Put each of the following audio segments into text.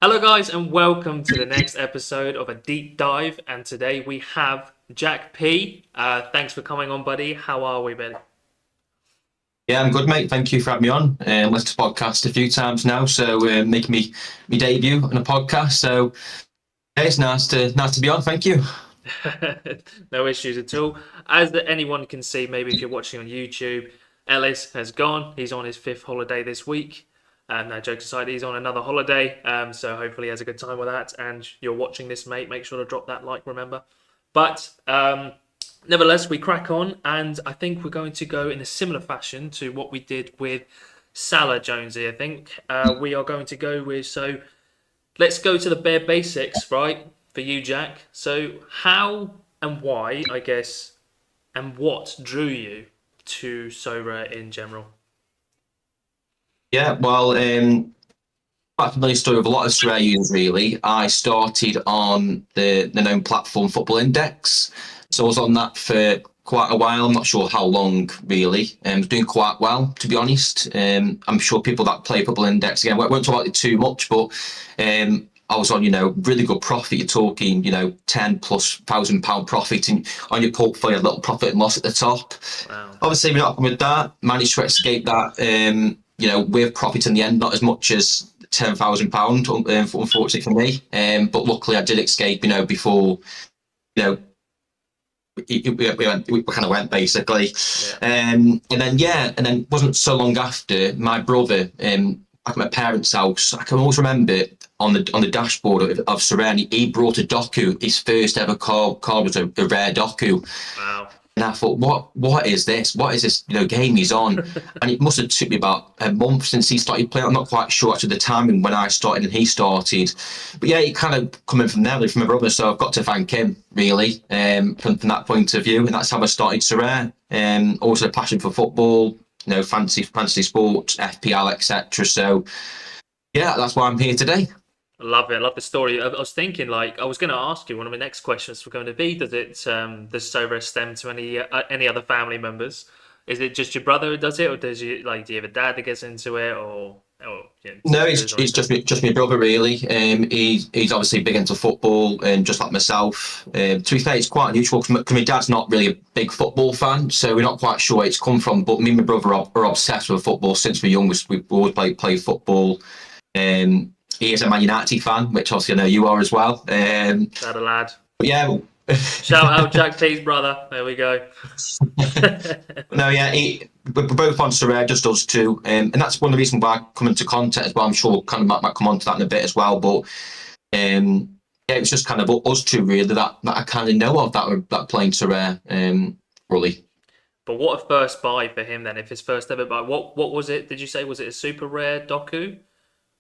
Hello, guys, and welcome to the next episode of a deep dive. And today we have JackP. Thanks for coming on, buddy. How are we, buddy? Yeah, I'm good, mate. Thank you for having me on. Listened to podcast a few times now, so making me debut on a podcast. So yeah, it's nice to be on. Thank you. No issues at all. As anyone can see, maybe if you're watching on YouTube, Ellis has gone. He's on his fifth holiday this week. No, jokes aside, he's on another holiday. So hopefully he has a good time with that. And you're watching this, mate. Make sure to drop that like, remember. But nevertheless, we crack on, and I think we're going to go in a similar fashion to what we did with Salah Jonesy. I think we are going to go with, so let's go to the bare basics, right? For you, Jack. So how and why, I guess, and what drew you to Sorare in general? Yeah, well, quite a familiar story with a lot of Australians. Really, I started on the known platform Football Index, so I was on that for quite a while. I'm not sure how long, really. I was doing quite well, to be honest. I'm sure people that play Football Index again won't talk about it too much, but I was on, really good profit. You're talking, 10 plus £1,000 profit, and on your portfolio, a little profit and loss at the top. Wow. Obviously, we're not happy with that. Managed to escape that, with profit in the end, not as much as £10,000, unfortunately for me. But luckily, I did escape, before, you know, we kind of went basically. Yeah. And then wasn't so long after my brother, back at my parents' house, I can always remember on the dashboard of Sorare, he brought a docu. His first ever car was a rare docu. Wow. And I thought, what is this? What is this, game he's on? And it must have took me about a month since he started playing. I'm not quite sure actually the timing when I started and he started. But yeah, it kind of coming from there, from my brother. So I've got to thank him, really, from that point of view. And that's how I started Sorare. Also a passion for football, fantasy sports, FPL, etc. So yeah, that's why I'm here today. I love it. I love the story. I was thinking, like, I was going to ask you. One of my next questions were going to be: does Sorare stem to any other family members? Is it just your brother who does it, or do you have a dad that gets into it, or No, sisters or it's anything? just my brother really. He's obviously big into football, and just like myself. To be fair, it's quite unusual because my dad's not really a big football fan, so we're not quite sure where it's come from. But me and my brother are obsessed with football since we're young. We've always played football. He is a Man United fan, which obviously I know you are as well. Dad, a lad. But yeah, Shout out Jack P's brother. There we go. no, yeah, we're both on Sorare, just us two, and that's one of the reasons why I come into contact as well. I'm sure we'll kind of might come on to that in a bit as well, but yeah, it's just kind of us two really that I kind of know of that playing Sorare, really. But what a first buy for him then? If his first ever buy, what was it? Did you say was it a super rare doku?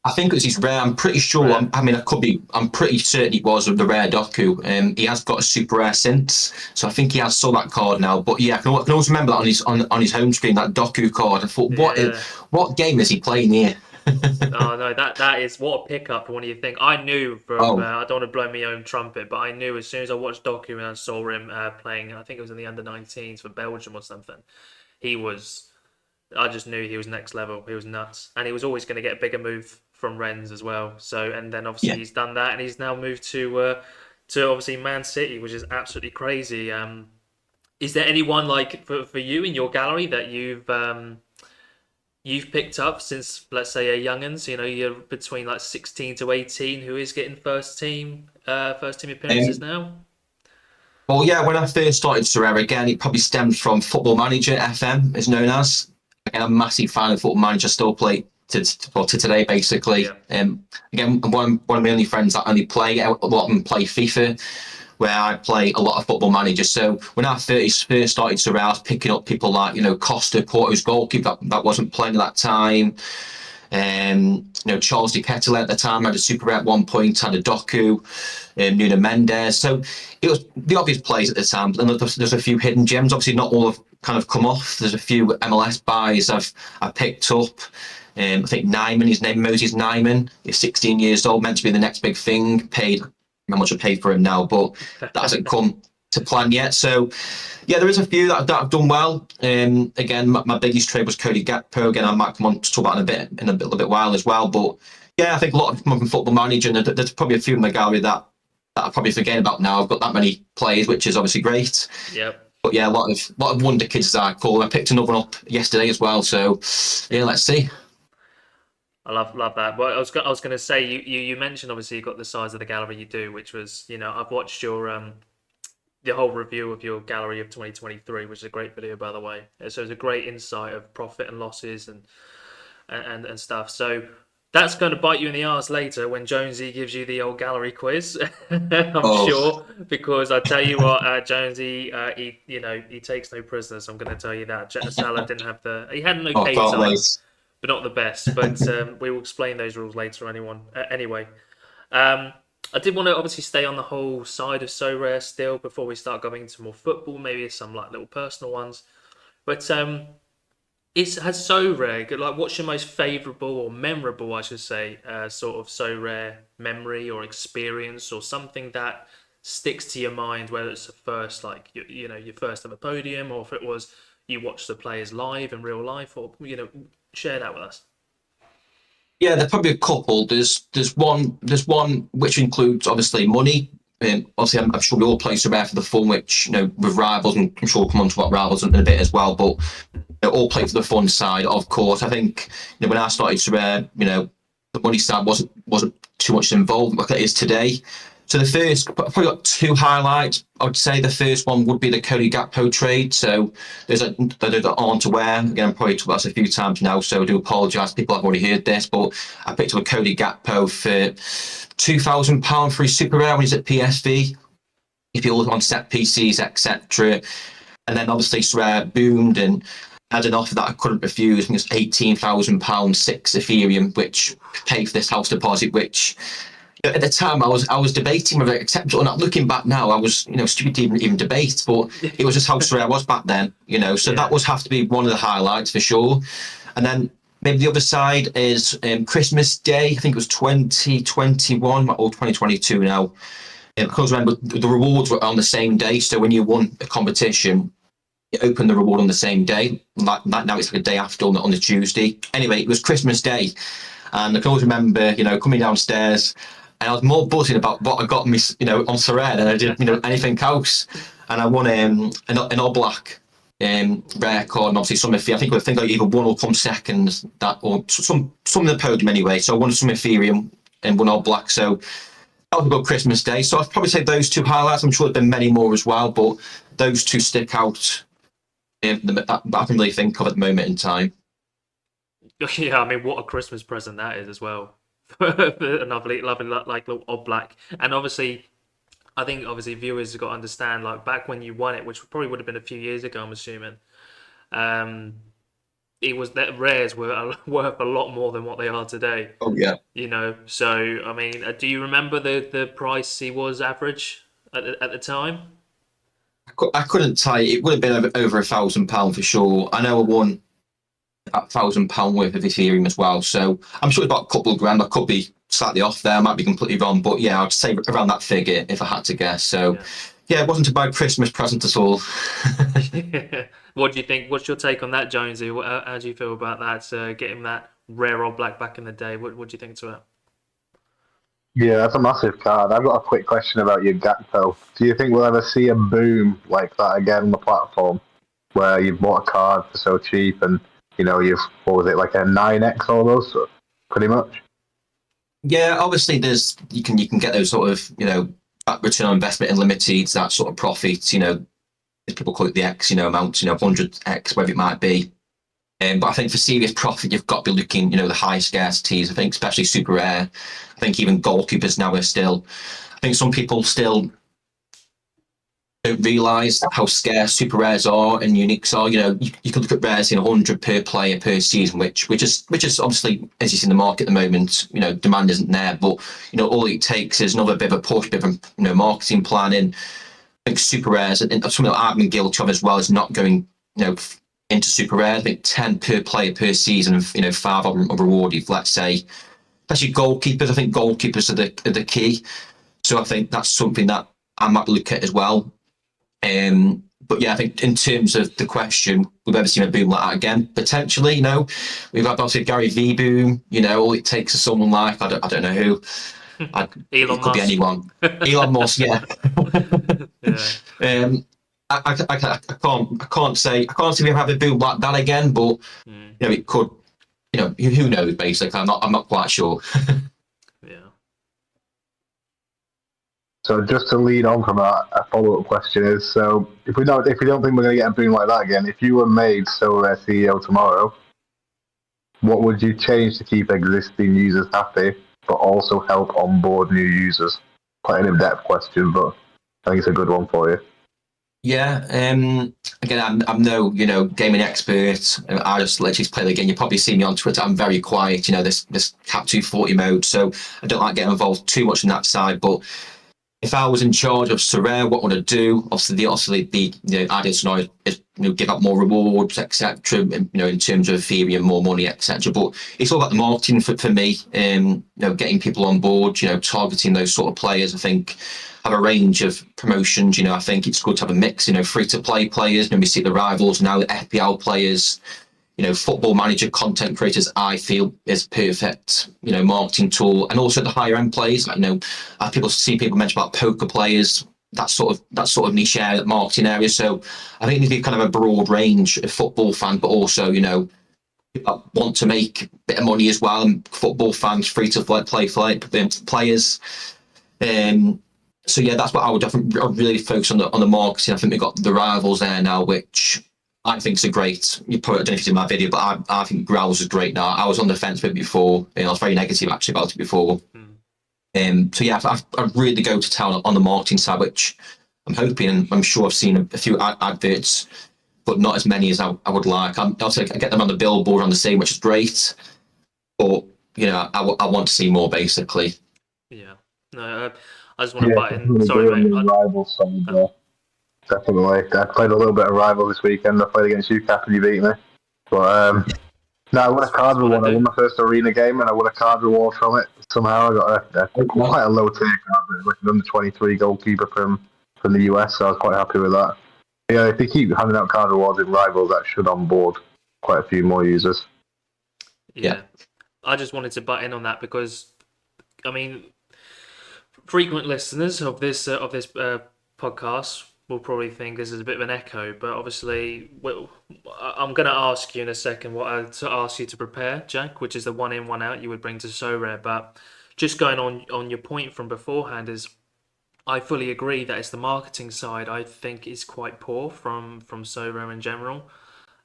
I think it was his rare. I'm pretty sure. Rare. I mean, I could be. I'm pretty certain it was of the rare docu. He has got a super rare since, so I think he has sold that card now. But yeah, I can always remember that on his home screen, that docu card. I thought, Yeah. what game is he playing here? Oh no, that is what a pickup for one of you think. I knew from Oh, I don't want to blow my own trumpet, but I knew as soon as I watched Doku and I saw him playing. I think it was in the under-19s for Belgium or something. He was. I just knew he was next level. He was nuts, and he was always going to get a bigger move from Rennes as well. So, and then obviously yeah. he's done that, and he's now moved to obviously Man City, which is absolutely crazy. Is there anyone like for you in your gallery that you've picked up since, let's say, a youngins? You know, you're between like 16 to 18. Who is getting first team appearances Um, now? well, yeah. When I first started Sorare, again, it probably stemmed from Football Manager FM, is known as. Again, I'm a massive fan of Football Manager. Still play to today, basically. Yeah. Again, I'm one of my only friends that only play. A lot of them play FIFA, where I play a lot of Football Manager. So when I first started Sorare, I was picking up people like Costa, Porto's goalkeeper that wasn't playing at that time. Charles De Ketelaere at the time had a super rare at one point, had a Doku, Nuno Mendes. So it was the obvious plays at the time. But then there's a few hidden gems. Obviously, not all have kind of come off. There's a few MLS buys I've picked up. I think Nyman, his name Moses Nyman, he's 16 years old, meant to be the next big thing. Paid how much I paid for him now, but that hasn't come to plan yet. So yeah, there is a few that have done well. Again, my biggest trade was Cody Gakpo. Again, I might come on to talk about in a little bit while as well. But Yeah, I think a lot of them from Football Manager, and there's probably a few in the gallery that I probably forget about now. I've got that many players, which is obviously great. Yep. But yeah, a lot of wonder kids as I call. I picked another one up yesterday as well. So yeah, let's see. I love that. But I was going to say you mentioned obviously you got the size of the gallery you do, which was I've watched your the whole review of your gallery of 2023, which is a great video by the way. So it's a great insight of profit and losses and stuff. So that's going to bite you in the arse later when Jonesy gives you the old gallery quiz. I'm Oh, sure because I tell you what, Jonesy, he takes no prisoners. I'm going to tell you that. Salah didn't have he had an oh, okay can't time, wait. but not the best. But we will explain those rules later. Anyway, um, I did want to obviously stay on the whole side of Sorare still before we start going into more football, maybe some like little personal ones. But has Sorare like what's your most favourable or memorable, I should say, sort of Sorare memory or experience or something that sticks to your mind, whether it's the first like your first ever podium or if it was you watched the players live in real life or share that with us. Yeah, there's probably a couple. There's one which includes obviously money. Obviously, I'm sure we all play Sorare for the fun, which with rivals, and I'm sure we'll come on to what rivals in a bit as well. But all play for the fun side, of course. I think when I started Sorare, the money side wasn't too much involved like it is today. So the first, I've probably got two highlights. I would say the first one would be the Cody Gakpo trade. So there's a that aren't aware. Again, I'm probably talked about this a few times now, so I do apologise. People have already heard this, but I picked up a Cody Gakpo for £2,000 for his super rare when he's at PSV. If you look on set PCs, etc. And then obviously Sorare boomed and had an offer that I couldn't refuse. I think it's £18,000, 6 Ethereum, which paid for this house deposit, which at the time I was debating whether I accept it or not. Looking back now, I was stupid to even debate, but it was just how Sorare I was back then. So that Yeah. was have to be one of the highlights for sure. And then maybe the other side is Christmas Day. I think it was 2021 or 2022 now. Because remember the rewards were on the same day, so when you won a competition, you open the reward on the same day. Like now, it's like a day after on the Tuesday. Anyway, it was Christmas Day, and I can always remember, coming downstairs, and I was more buzzing about what I got me, on Sorare than I did, anything else. And I won an all black rare card, and obviously some. I think I either won or come second that, or some in the podium anyway. So I won some Ethereum and won all black. So that was a good Christmas Day. So I'd probably say those two highlights. I'm sure there've been many more as well, but those two stick out that I can really think of at the moment in time. Yeah, I mean, what a Christmas present that is as well. A lovely, like little odd black. And obviously, I think obviously viewers have got to understand, like back when you won it, which probably would have been a few years ago, I'm assuming. Um, it was that rares were worth a lot more than what they are today. Oh yeah, So I mean, do you remember the price he was average at the time? I couldn't tell you. It would have been over £1,000 for sure. I know I won £1,000 worth of Ethereum as well. So I'm sure it's about a couple of grand. I could be slightly off there. I might be completely wrong, but yeah, I'd say around that figure if I had to guess. So Yeah. yeah, it wasn't a bad Christmas present at all. What do you think? What's your take on that, Jonesy? How do you feel about that? Getting that rare old black back in the day. What do you think to it? Yeah, that's a massive card. I've got a quick question about your Gakpo. Do you think we'll ever see a boom like that again on the platform, where you've bought a card for so cheap and you've what was it like a 9x almost, pretty much? Yeah, obviously you can get those sort of back return on investment in limited, that sort of profit. As people call it the X amount, 100x, whatever it might be. But I think for serious profit, you've got to be looking, the high scarcities. I think especially super rare. I think even goalkeepers now are still. I think some people still don't realise how scarce super rares are and uniques are. You can look at rares in 100 per player per season, which is obviously, as you see in the market at the moment, demand isn't there. But all it takes is another bit of a push, bit of marketing planning. I think super rares and something that I've been guilty of as well is not going into super rare. I think 10 per player per season, and 5 of them are rewarded. Let's say, especially goalkeepers. I think goalkeepers are the key. So I think that's something that I might look at as well. But yeah, I think in terms of the question, we've ever seen a boom like that again? Potentially, we've had obviously a Gary V boom. All it takes is someone like I don't know who. Elon It could be Musk. anyone. Elon Musk, yeah. Yeah. I can't see we have a boom like that again, but it could. Who knows? Basically, I'm not quite sure. Yeah. So just to lead on from that, a follow-up question is: so if we don't think we're going to get a boom like that again, if you were made Sorare CEO tomorrow, what would you change to keep existing users happy, but also help onboard new users? Quite an in-depth question, but I think it's a good one for you. Yeah. Again, I'm no gaming expert. I just literally play the game. You probably see me on Twitter. I'm very quiet. This Cap 240 mode, so I don't like getting involved too much in that side. But if I was in charge of Sorare, what would I do? Obviously, the ideal scenario is give out more rewards, etc. In terms of Ethereum, more money, etc. But it's all about the marketing for me. Getting people on board. Targeting those sort of players. I think have a range of promotions. I think it's good to have a mix. Free to play players. We see the rivals now, the FPL players. Football manager content creators, I feel is perfect, marketing tool, and also the higher end players. I've seen people mention about poker players, that sort of niche area, marketing area. So I think it needs to be kind of a broad range of football fan, but also, want to make a bit of money as well. And football fans, free to play players. So yeah, that's what I would definitely really focus on the marketing. I think we've got the rivals there now, which I think it's great. You probably don't know if you did my video, but I think Growls is great now. I was on the fence with it before. I was very negative actually about it before. So yeah, I've really go to town on the marketing side, which I'm hoping, and I'm sure I've seen a few adverts, but not as many as I would like. Also, I get them on the billboard on the same, which is great. But I want to see more basically. Yeah. No, I just want to butt in. Definitely Sorry, mate. Rivals side, definitely. I played a little bit of Rival this weekend. I played against you, Cap, and you beat me. But no, I won a card reward. I won my first arena game, and I won a card reward from it. Somehow I got quite a low tier card, like an under 23 goalkeeper from the US. So I was quite happy with that. Yeah, if they keep handing out card rewards in Rivals, that should onboard quite a few more users. Yeah. I just wanted to butt in on that because, I mean, frequent listeners of this podcast will probably think this is a bit of an echo, but obviously, I'm going to ask you in a second to ask you to prepare, Jack, which is the one in, one out you would bring to Sorare. But just going on your point from beforehand is, I fully agree that it's the marketing side I think is quite poor from Sorare in general.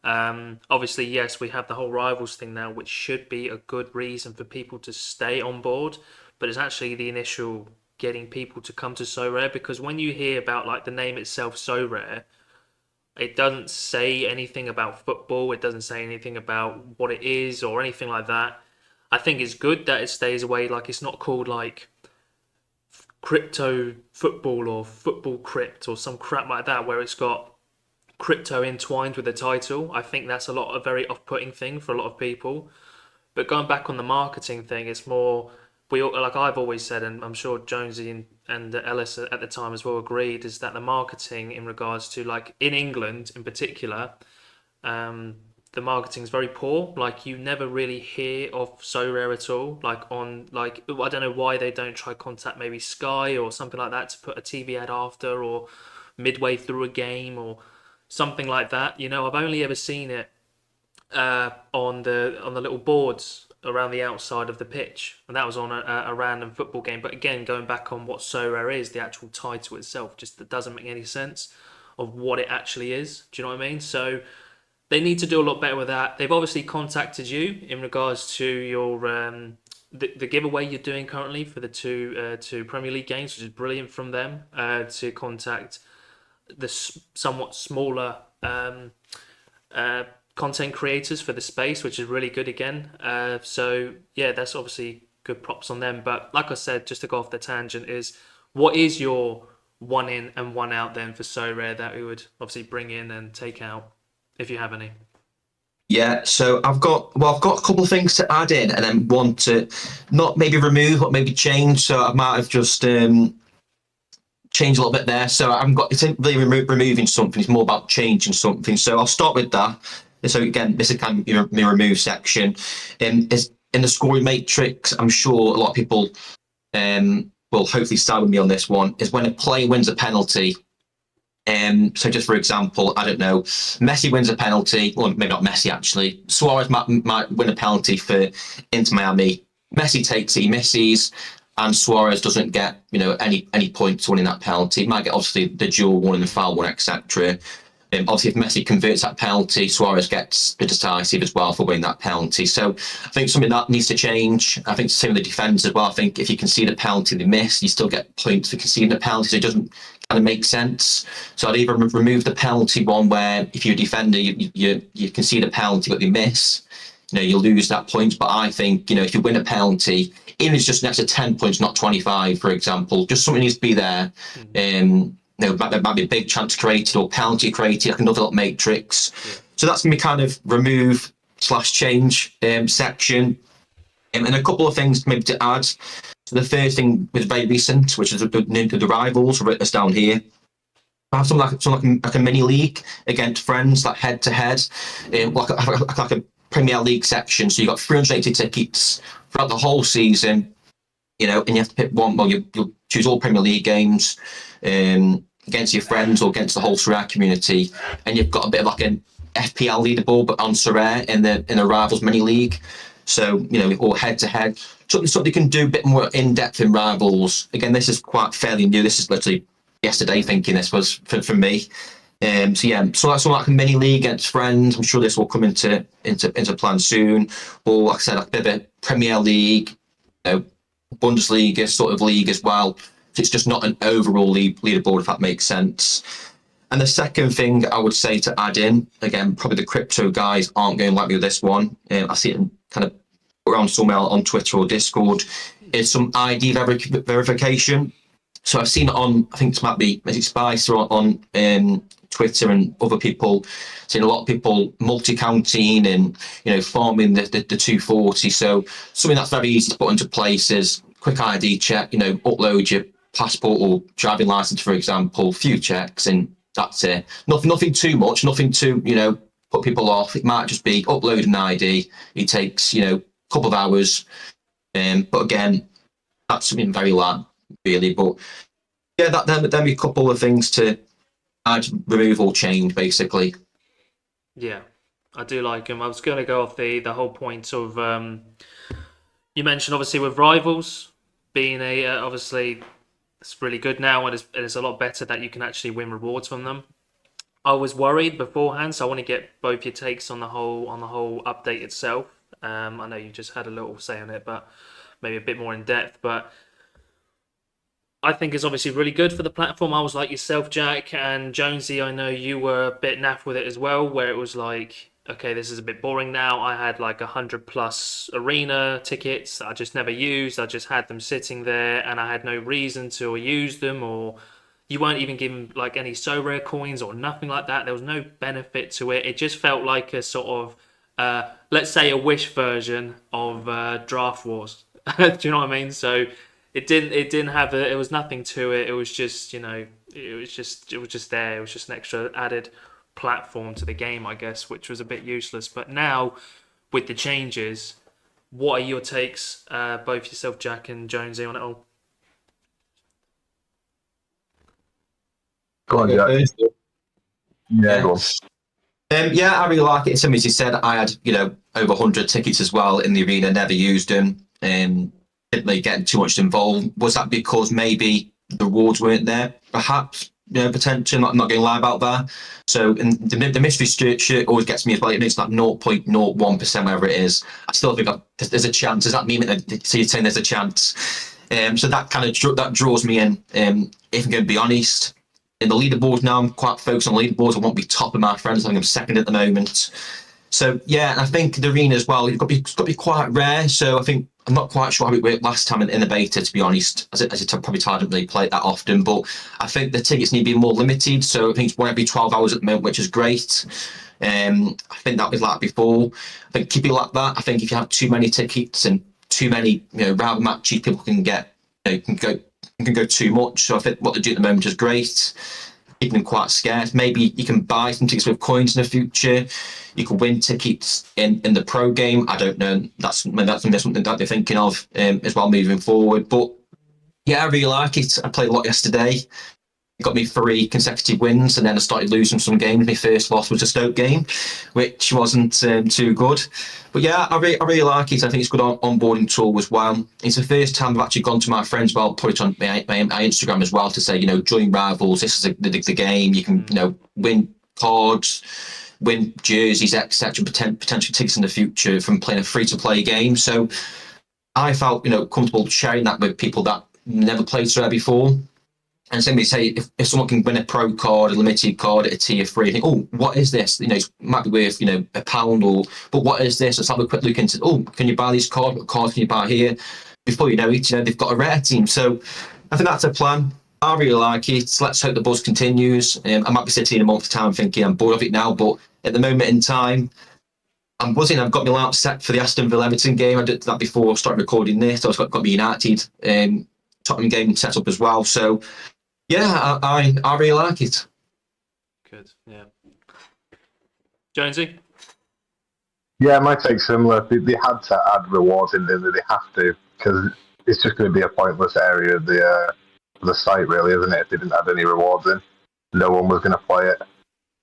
Obviously, yes, we have the whole rivals thing now, which should be a good reason for people to stay on board, but it's actually the initial getting people to come to Sorare, because when you hear about like the name itself, Sorare, it doesn't say anything about football. It doesn't say anything about what it is or anything like that. I think it's good that it stays away. Like it's not called like crypto football or football crypt or some crap like that, where it's got crypto entwined with the title. I think that's a very off-putting thing for a lot of people. But going back on the marketing thing, it's more like I've always said, and I'm sure Jonesy and Ellis at the time as well agreed, is that the marketing in regards to like in England in particular, the marketing is very poor. Like you never really hear of Sorare at all. Like on like I don't know why they don't try contact maybe Sky or something like that to put a TV ad after or midway through a game or something like that. I've only ever seen it on the little boards around the outside of the pitch, and that was on a random football game. But again, going back on what Sorare is, the actual title itself just doesn't make any sense of what it actually is. Do you know what I mean? So they need to do a lot better with that. They've obviously contacted you in regards to your the giveaway you're doing currently for the two Premier League games, which is brilliant from them to contact the somewhat smaller content creators for the space, which is really good again. So yeah, that's obviously good props on them. But like I said, just to go off the tangent, is what is your one in and one out then for Sorare that we would obviously bring in and take out, if you have any? Yeah, so I've got a couple of things to add in, and then one to not maybe remove, but maybe change. So I might have just change a little bit there. So it's really removing something. It's more about changing something. So I'll start with that. So again, this is kind of my remove section. Is in the scoring matrix. I'm sure a lot of people will hopefully side with me on this one. Is when a player wins a penalty. So just for example, I don't know, Messi wins a penalty, or maybe not Messi actually. Suarez might win a penalty for Inter Miami. Messi takes it, he misses, and Suarez doesn't get any points winning that penalty. He might get obviously the dual one and the foul one, etc. Obviously, if Messi converts that penalty, Suarez gets the decisive as well for winning that penalty. So I think something that needs to change. I think the same with the defenders as well. I think if you concede a penalty they miss, you still get points for conceding a penalty. So it doesn't kind of make sense. So I'd either remove the penalty one where if you're a defender, you concede a penalty but they miss, you lose that point. But I think, if you win a penalty, even if it's just an extra 10 points, not 25, for example, just something needs to be there. Might be a big chance created or penalty created, like another little matrix. Yeah. So that's going to be kind of remove/change section. And a couple of things maybe to add. So the first thing was very recent, which is the rivals, written us down here. I have something like a mini league against friends, like head to head, like a Premier League section. So you've got 380 tickets throughout the whole season, and you have to pick one. Well, you'll choose all Premier League games against your friends or against the whole Sorare community, and you've got a bit of like an FPL leaderboard, but on Sorare in the Rivals mini league. So or head to head, something you can do a bit more in depth in Rivals. Again, this is quite fairly new. This is literally yesterday thinking this was for me. So that's like a mini league against friends. I'm sure this will come into plan soon. Or like I said, like a bit of a Premier League, Bundesliga sort of league as well. It's just not an overall leaderboard, if that makes sense. And the second thing I would say to add in, again, probably the crypto guys aren't going to like me with this one. I see it kind of around somewhere on Twitter or Discord, is some ID verification. So I've seen it on, I think this might be, is it Spicer on Twitter and other people, seen a lot of people multi-counting and, farming the 240. So something that's very easy to put into place is quick ID check, upload your passport or driving license, for example, few checks, and that's it. Nothing too much, nothing to, put people off. It might just be upload an ID. It takes, a couple of hours. But again, that's something very light, really. But yeah, then be a couple of things to add, remove or change, basically. Yeah, I do like them. I was going to go off the whole point of you mentioned obviously with Rivals being obviously it's really good now, and it's a lot better that you can actually win rewards from them. I was worried beforehand, so I want to get both your takes on the whole update itself. I know you just had a little say on it, but maybe a bit more in depth. But I think it's obviously really good for the platform. I was like yourself, Jack, and Jonesy, I know you were a bit naff with it as well, where it was like, okay, this is a bit boring now. I had like 100+ arena tickets that I just never used. I just had them sitting there and I had no reason to use them, or you weren't even given like any Sorare coins or nothing like that. There was no benefit to it. It just felt like a sort of, let's say a Wish version of Draft Wars. Do you know what I mean? So it didn't have it was nothing to it. It was just, it was just there. It was just an extra added platform to the game, I guess, which was a bit useless. But now with the changes, what are your takes, both yourself, Jack, and Jonesy, on it all? Go on, Jack. Yeah, go on. I really like it. As you said, I had over 100 tickets as well in the arena, never used them, didn't really get too much involved. Was that because maybe the rewards weren't there? Perhaps, potentially, not going to lie about that. So the mystery shirt always gets me as well. It's like 0.01%, whatever it is. I still think there's a chance. Does that mean so you're saying there's a chance? So that kind of that draws me in. If I'm going to be honest, in the leaderboard now, I'm quite focused on leaderboards. I want to be top of my friends. I think I'm second at the moment. So yeah, and I think the arena as well, it's got to be quite rare. So I think I'm not quite sure how it worked last time in the beta, to be honest. As you probably told, I didn't really play it that often, but I think the tickets need to be more limited. So I think it's one every 12 hours at the moment, which is great. I think that was like before. I think keep it like that. I think if you have too many tickets and too many rival matches, people can get can can go too much. So I think what they do at the moment is great, keeping them quite scarce. Maybe you can buy some tickets with coins in the future. You can win tickets in the pro game. I don't know. That's something that they're thinking of as well moving forward. But yeah, I really like it. I played a lot yesterday. It got me 3 consecutive wins, and then I started losing some games. My first loss was a Stoke game, which wasn't too good. But yeah, I really like it. I think it's a good onboarding tool as well. It's the first time I've actually gone to my friends, well, put it on my Instagram as well to say, join Rivals. This is the game. You can, win cards, win jerseys, etc. Potential tickets in the future from playing a free-to-play game. So I felt, comfortable sharing that with people that never played Sorare before. And somebody say, if someone can win a pro card, a limited card at a tier 3, I think, oh, what is this? It might be worth, £1 but what is this? Let's have a quick look into, can you buy these cards? What cards can you buy here? Before you know it, they've got a rare team. So I think that's a plan. I really like it. Let's hope the buzz continues. I might be sitting in a month's time thinking I'm bored of it now, but at the moment in time, I'm buzzing. I've got my lamp set for the Aston Villa Everton game. I did that before I started recording this. I've got my United Tottenham game set up as well. So yeah, I really like it. Good, yeah. Jonesy? Yeah, my take's similar. They had to add rewards in there. They have to, because it's just going to be a pointless area of the site, really, isn't it? If they didn't add any rewards in, no one was going to play it.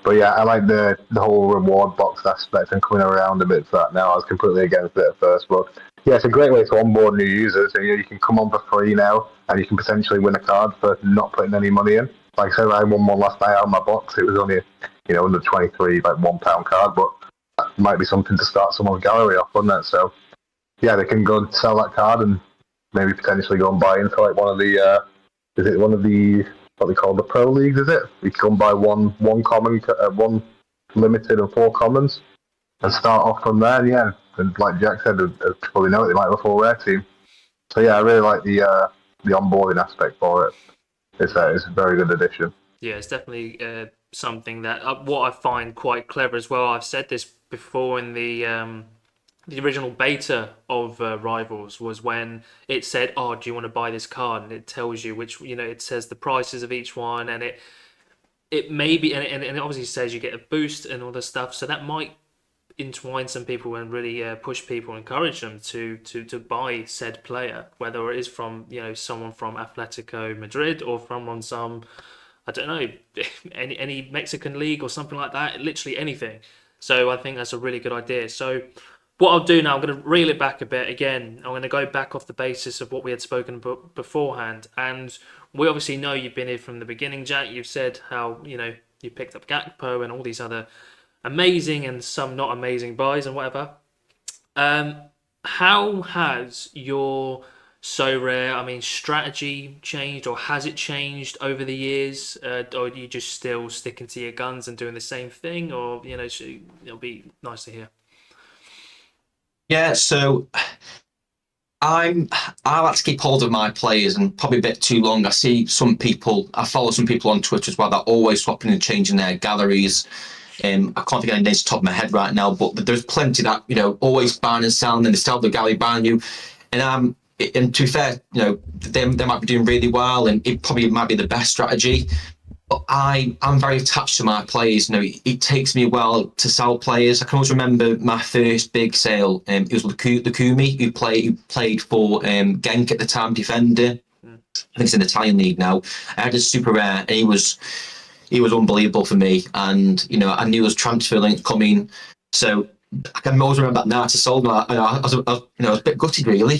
But yeah, I like the whole reward box aspect and coming around a bit for that now. I was completely against it at first, but yeah, it's a great way to onboard new users. And, you can come on for free now, and you can potentially win a card for not putting any money in. Like I said, I won one last night out of my box. It was only, under 23, like £1 card, but that might be something to start someone's gallery off, wouldn't it? So yeah, they can go and sell that card and maybe potentially go and buy into like one of the, is it one of the, what they call the pro leagues, is it? You can buy one common, one limited and 4 commons and start off from there, yeah. And like Jack said, probably know it, they might have a full rare team. So yeah, I really like the onboarding aspect for it. It's a very good addition. Yeah, it's definitely something that what I find quite clever as well. I've said this before in the original beta of Rivals was when it said, "Oh, do you want to buy this card?" and it tells you which, it says the prices of each one, and it may be, and it obviously says you get a boost and all this stuff. So that might entwine some people and really push people, encourage them to buy said player, whether it is from someone from Atletico Madrid or from some, I don't know, any Mexican league or something like that. Literally anything. So I think that's a really good idea. So what I'll do now, I'm going to reel it back a bit again. I'm going to go back off the basis of what we had spoken about beforehand. And we obviously know you've been here from the beginning, Jack. You've said how, you picked up JackP and all these other amazing and some not amazing buys and whatever. How has your Sorare, strategy changed, or has it changed over the years? Or are you just still sticking to your guns and doing the same thing? Or, it'll be nice to hear. Yeah, so I like to keep hold of my players, and probably a bit too long. I follow some people on Twitter as well that are always swapping and changing their galleries. I can't think of any names off the top of my head right now, but there's plenty that, always buying and selling, and they sell the gallery buying you. And to be fair, they might be doing really well, and it probably might be the best strategy. But I'm very attached to my players. It takes me a while to sell players. I can always remember my first big sale. It was Lukumi, who played for Genk at the time, defender. I think it's in the Italian league now. I had a super rare, and he was unbelievable for me. And I knew there was transfer links coming, so I can always remember that night I sold him. I was a bit gutted, really.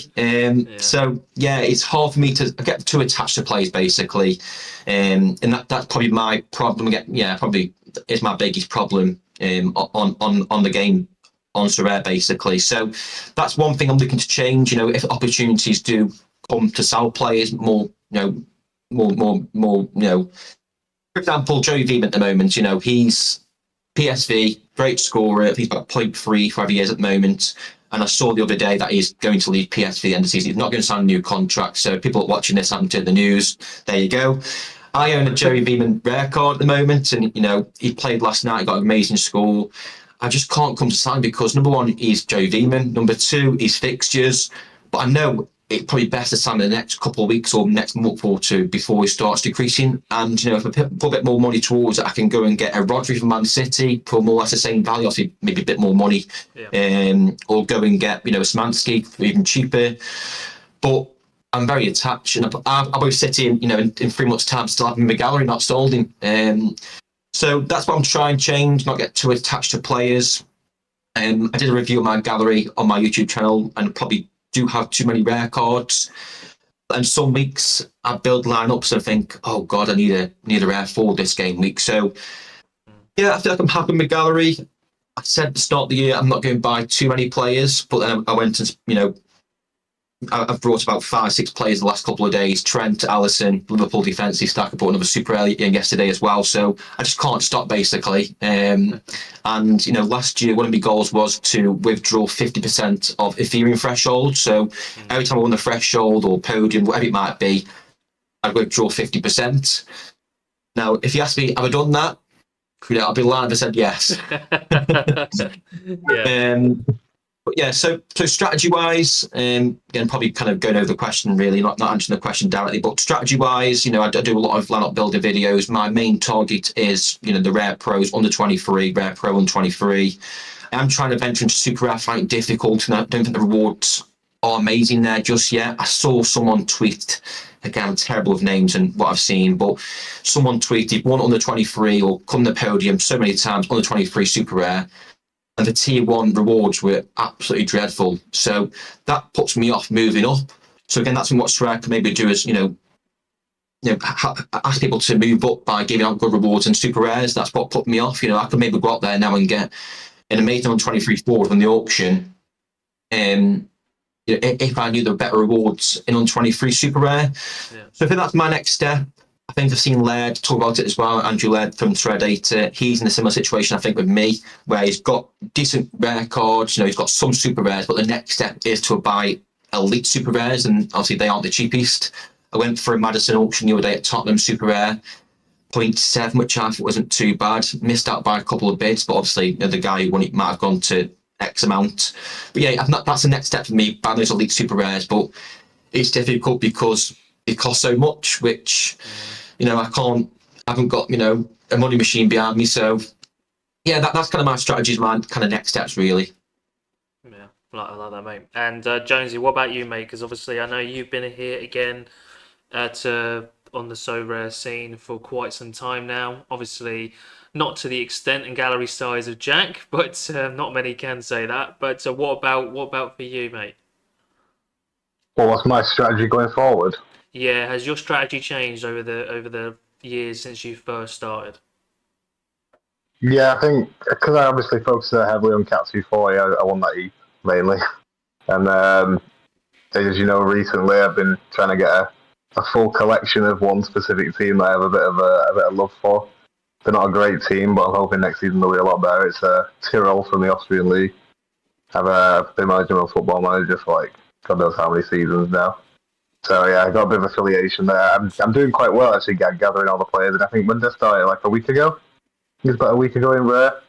So yeah, it's hard for me to get too attached to players, basically, and that's probably my problem. Probably is my biggest problem on the game on Sorare, basically. So that's one thing I'm looking to change. If opportunities do come to sell players more, more. For example, Joey Veem at the moment, he's PSV, great scorer. He's got 0.3 for every years at the moment. And I saw the other day that he's going to leave PSV at the end of the season. He's not going to sign a new contract. So people watching this haven't heard the news. There you go. I own a Joey Veem rare card at the moment. And, he played last night, got an amazing score. I just can't come to sign because, number one, he's Joey Veem. Number two, he's fixtures. But I know it's probably best to time in the next couple of weeks or next month or two before it starts decreasing. And if I put a bit more money towards it, I can go and get a Rodri from Man City for more or less the same value, obviously maybe a bit more money, or go and get a Szymanski for even cheaper. But I'm very attached, and I'll be sitting, in 3 months' time, still having my gallery not sold him. So that's what I'm trying to change, not get too attached to players. I did a review of my gallery on my YouTube channel, and probably do have too many rare cards. And some weeks I build lineups and think, oh God, I need a rare for this game week. So yeah, I feel like I'm happy with my gallery. I said at the start of the year I'm not going to buy too many players, but then I went and I've brought about 5-6 players the last couple of days. Trent, Alisson, Liverpool defensive stack. I brought another super early in yesterday as well. So I just can't stop basically. And last year one of my goals was to withdraw 50% of Ethereum threshold. So every time I won the threshold or podium, whatever it might be, I'd withdraw 50%. Now, if you ask me, have I done that? I'll be lying if I said yes. But yeah, so strategy-wise, again, probably kind of going over the question really, not answering the question directly, but strategy-wise, I do a lot of lineup builder videos. My main target is, the rare pros under 23, rare pro under 23. I'm trying to venture into super rare, find it difficult, and I don't think the rewards are amazing there just yet. I saw someone tweet, again, I'm terrible with names and what I've seen, but someone tweeted one under 23 or come the podium so many times, under 23 super rare. And the tier 1 rewards were absolutely dreadful. So that puts me off moving up. So again, that's what Sorare can maybe do is, ask people to move up by giving out good rewards and super rares. That's what put me off. I could maybe go out there now and get an amazing on 23 forward from the auction. If I knew there were better rewards in on 23 super rare. Yeah. So I think that's my next step. I think I've seen Laird talk about it as well, Andrew Laird from Sorare Data. He's in a similar situation, I think, with me, where he's got decent rare cards, he's got some super rares, but the next step is to buy elite super rares, and obviously they aren't the cheapest. I went for a Madison auction the other day at Tottenham super rare, 0.7, which I thought wasn't too bad. Missed out by a couple of bids, but obviously the guy who won it might have gone to X amount. But yeah, that's the next step for me, buy those elite super rares, but it's difficult because it costs so much, which... I haven't got, a money machine behind me. So, yeah, that's kind of my strategies, my kind of next steps, really. Yeah, I like that, mate. And Jonesy, what about you, mate? Because obviously I know you've been here again on the Sorare scene for quite some time now. Obviously, not to the extent and gallery size of Jack, but not many can say that. But what about for you, mate? Well, what's my strategy going forward? Yeah, has your strategy changed over the years since you first started? Yeah, I think because I obviously focus heavily on Cat 240, I won that E mainly, and as you know, recently I've been trying to get a full collection of one specific team that I have a bit of love for. They're not a great team, but I'm hoping next season they'll be a lot better. It's Tyrrell from the Austrian League. I've been managing a Football Manager for God knows how many seasons now. So yeah, I got a bit of affiliation there. I'm doing quite well actually, gathering all the players. And I think when they started a week ago, it was about a week ago in Rare,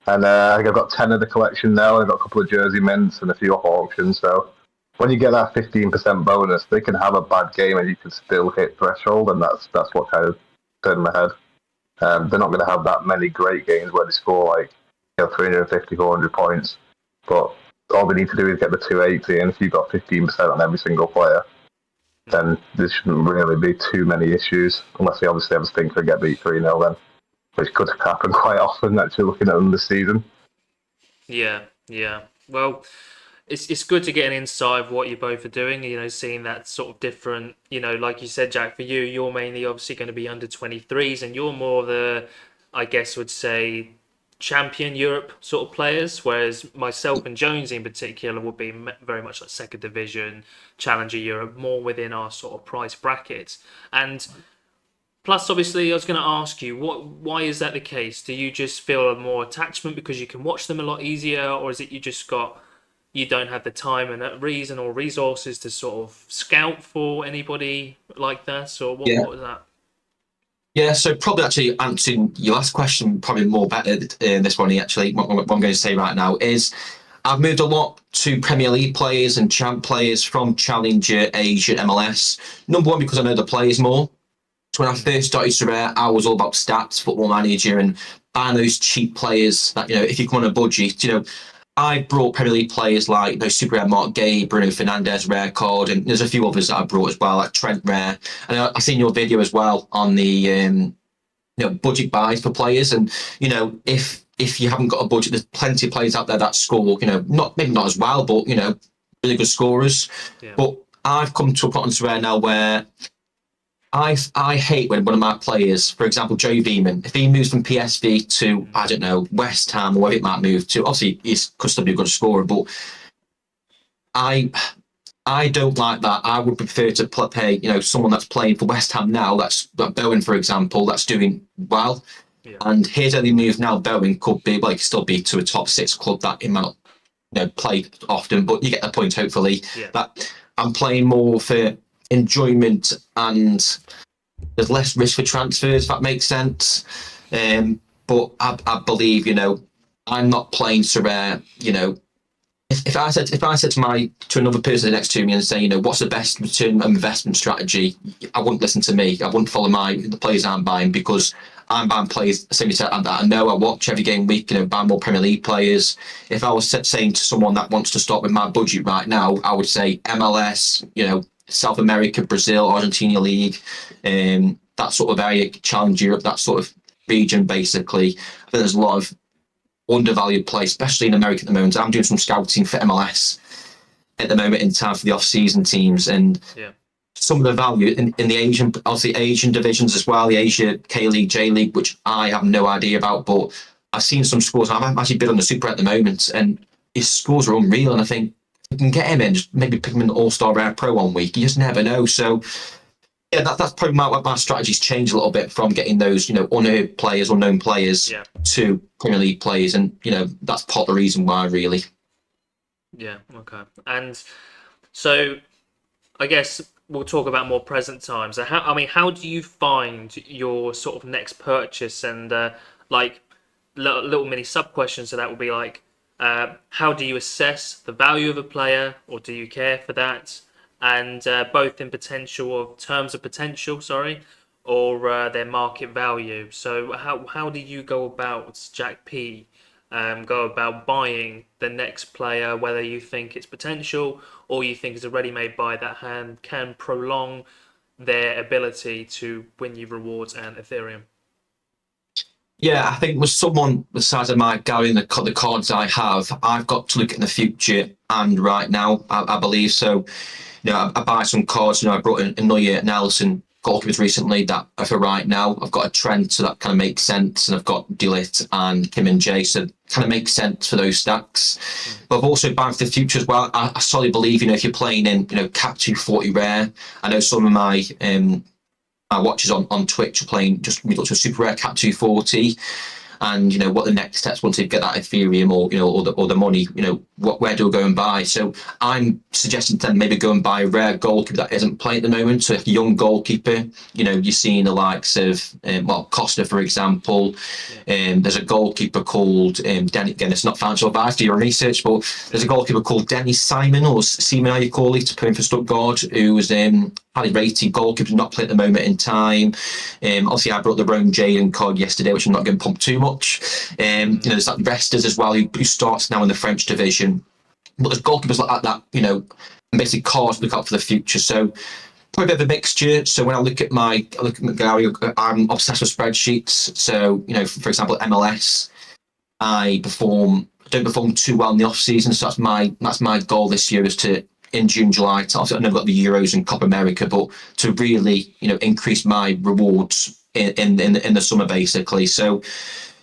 and I think I've got 10 of the collection now. I've got a couple of jersey mints and a few off auctions. So when you get that 15% bonus, they can have a bad game and you can still hit threshold, and that's what kind of turned my head. They're not going to have that many great games where they score 350, 400 points, but all they need to do is get the 280, and if you've got 15% on every single player, then there shouldn't really be too many issues, unless they obviously have a stinker and get beat 3-0 then, which could happen quite often, actually, looking at them this season. Yeah. Well, it's good to get an insight of what you both are doing, seeing that sort of different, like you said, Jack, for you, you're mainly obviously going to be under 23s, and you're more the, I guess would say, champion Europe sort of players, whereas myself and Jonesy in particular would be very much like second division, challenger Europe, more within our sort of price brackets. And plus, obviously, I was going to ask you, why is that the case? Do you just feel a more attachment because you can watch them a lot easier, or is it you don't have the time and reason or resources to sort of scout for anybody like that? Or what was that? Yeah, so probably actually answering your last question probably more better this one actually. What I'm going to say right now is I've moved a lot to Premier League players and champ players from Challenger, Asia, MLS. Number one, because I know the players more. So when I first started Sorare, I was all about stats, Football Manager, and buying those cheap players that, if you come on a budget, I brought Premier League players like Super Rare Mark Gay, Bruno Fernandes, Rare Card, and there's a few others that I brought as well, like Trent Rare. And I've seen your video as well on the budget buys for players. And if you haven't got a budget, there's plenty of players out there that score, maybe not as well, but really good scorers. Yeah. But I've come to a point on Sorare now where I hate when one of my players, for example, Joe Veman, if he moves from PSV to, I don't know, West Ham or wherever it might move to, obviously he could still be a good scorer, but I don't like that. I would prefer to pay, someone that's playing for West Ham now, that's Bowen, for example, that's doing well. Yeah. And his only move now, Bowen, could be, well, he could still be to a top 6 club that he might not play often, but you get the point, hopefully. Yeah. That I'm playing more for enjoyment and there's less risk for transfers, if that makes sense. But I believe, I'm not playing Sorare, if I said to another person next to me and say, what's the best return on investment strategy, I wouldn't listen to me. I wouldn't follow the players I'm buying, because I'm buying players, same as I know, I watch every game week, buy more Premier League players. If I was saying to someone that wants to start with my budget right now, I would say MLS, South America, Brazil, Argentina League, that sort of area, Challenge Europe, that sort of region, basically. I think there's a lot of undervalued players, especially in America at the moment. I'm doing some scouting for MLS at the moment in time for the off-season teams, and some of the value in the Asian, obviously Asian divisions as well, the Asia K-League, J-League, which I have no idea about, but I've seen some scores. I've actually been on the Super at the moment, and his scores are unreal, and I think you can get him in, just maybe pick him in the All-Star Rare Pro 1 week. You just never know. So, yeah, that's probably my strategy's changed a little bit from getting those, unheard players, unknown players to Premier League players. And, that's part of the reason why, really. Yeah, okay. And so I guess we'll talk about more present times. So how do you find your sort of next purchase? And like little mini sub questions to that would be like, how do you assess the value of a player, or do you care for that? And both in potential, or terms of potential, or their market value. So how do you go about, JackP, go about buying the next player, whether you think it's potential or you think it's a ready-made buy that can prolong their ability to win you rewards and Ethereum? Yeah, I think with someone the size of my gallery and the cards I have, I've got to look in the future and right now, I believe. So, I buy some cards. I brought in Neuer and Ellison goalkeepers recently that are for right now. I've got a Trent, so that kind of makes sense. And I've got Delit and Kim and Jay, so it kind of makes sense for those stacks. But I've also buying for the future as well. I solidly believe, if you're playing in, Cap 240 Rare, I know some of my watchers on Twitch are playing just to a super rare Cap 240, and what the next steps once they get that Ethereum or the money, where do I go and buy? So I'm suggesting to them maybe go and buy a rare goalkeeper that isn't playing at the moment. So if young goalkeeper, you're seeing the likes of Costa, for example. There's a goalkeeper called Denny. Again, it's not financial advice, do your research, but there's a goalkeeper called Denny Simon, or Seaman, how you call it, playing for Stuttgart, who was highly rated goalkeeper, not playing at the moment in time. Obviously, I brought the Rome Jaden card yesterday, which I'm not going to pump too much. There's that Restas as well, who starts now in the French division. But there's goalkeepers like that, and basically cards to look out for the future. So probably a bit of a mixture. So when I look at my gallery, I'm obsessed with spreadsheets. So, for example, MLS, I don't perform too well in the off season. So that's my goal this year, is to, in June, July, I've never got the Euros and Copa America, but to really, increase my rewards in the summer, basically. So,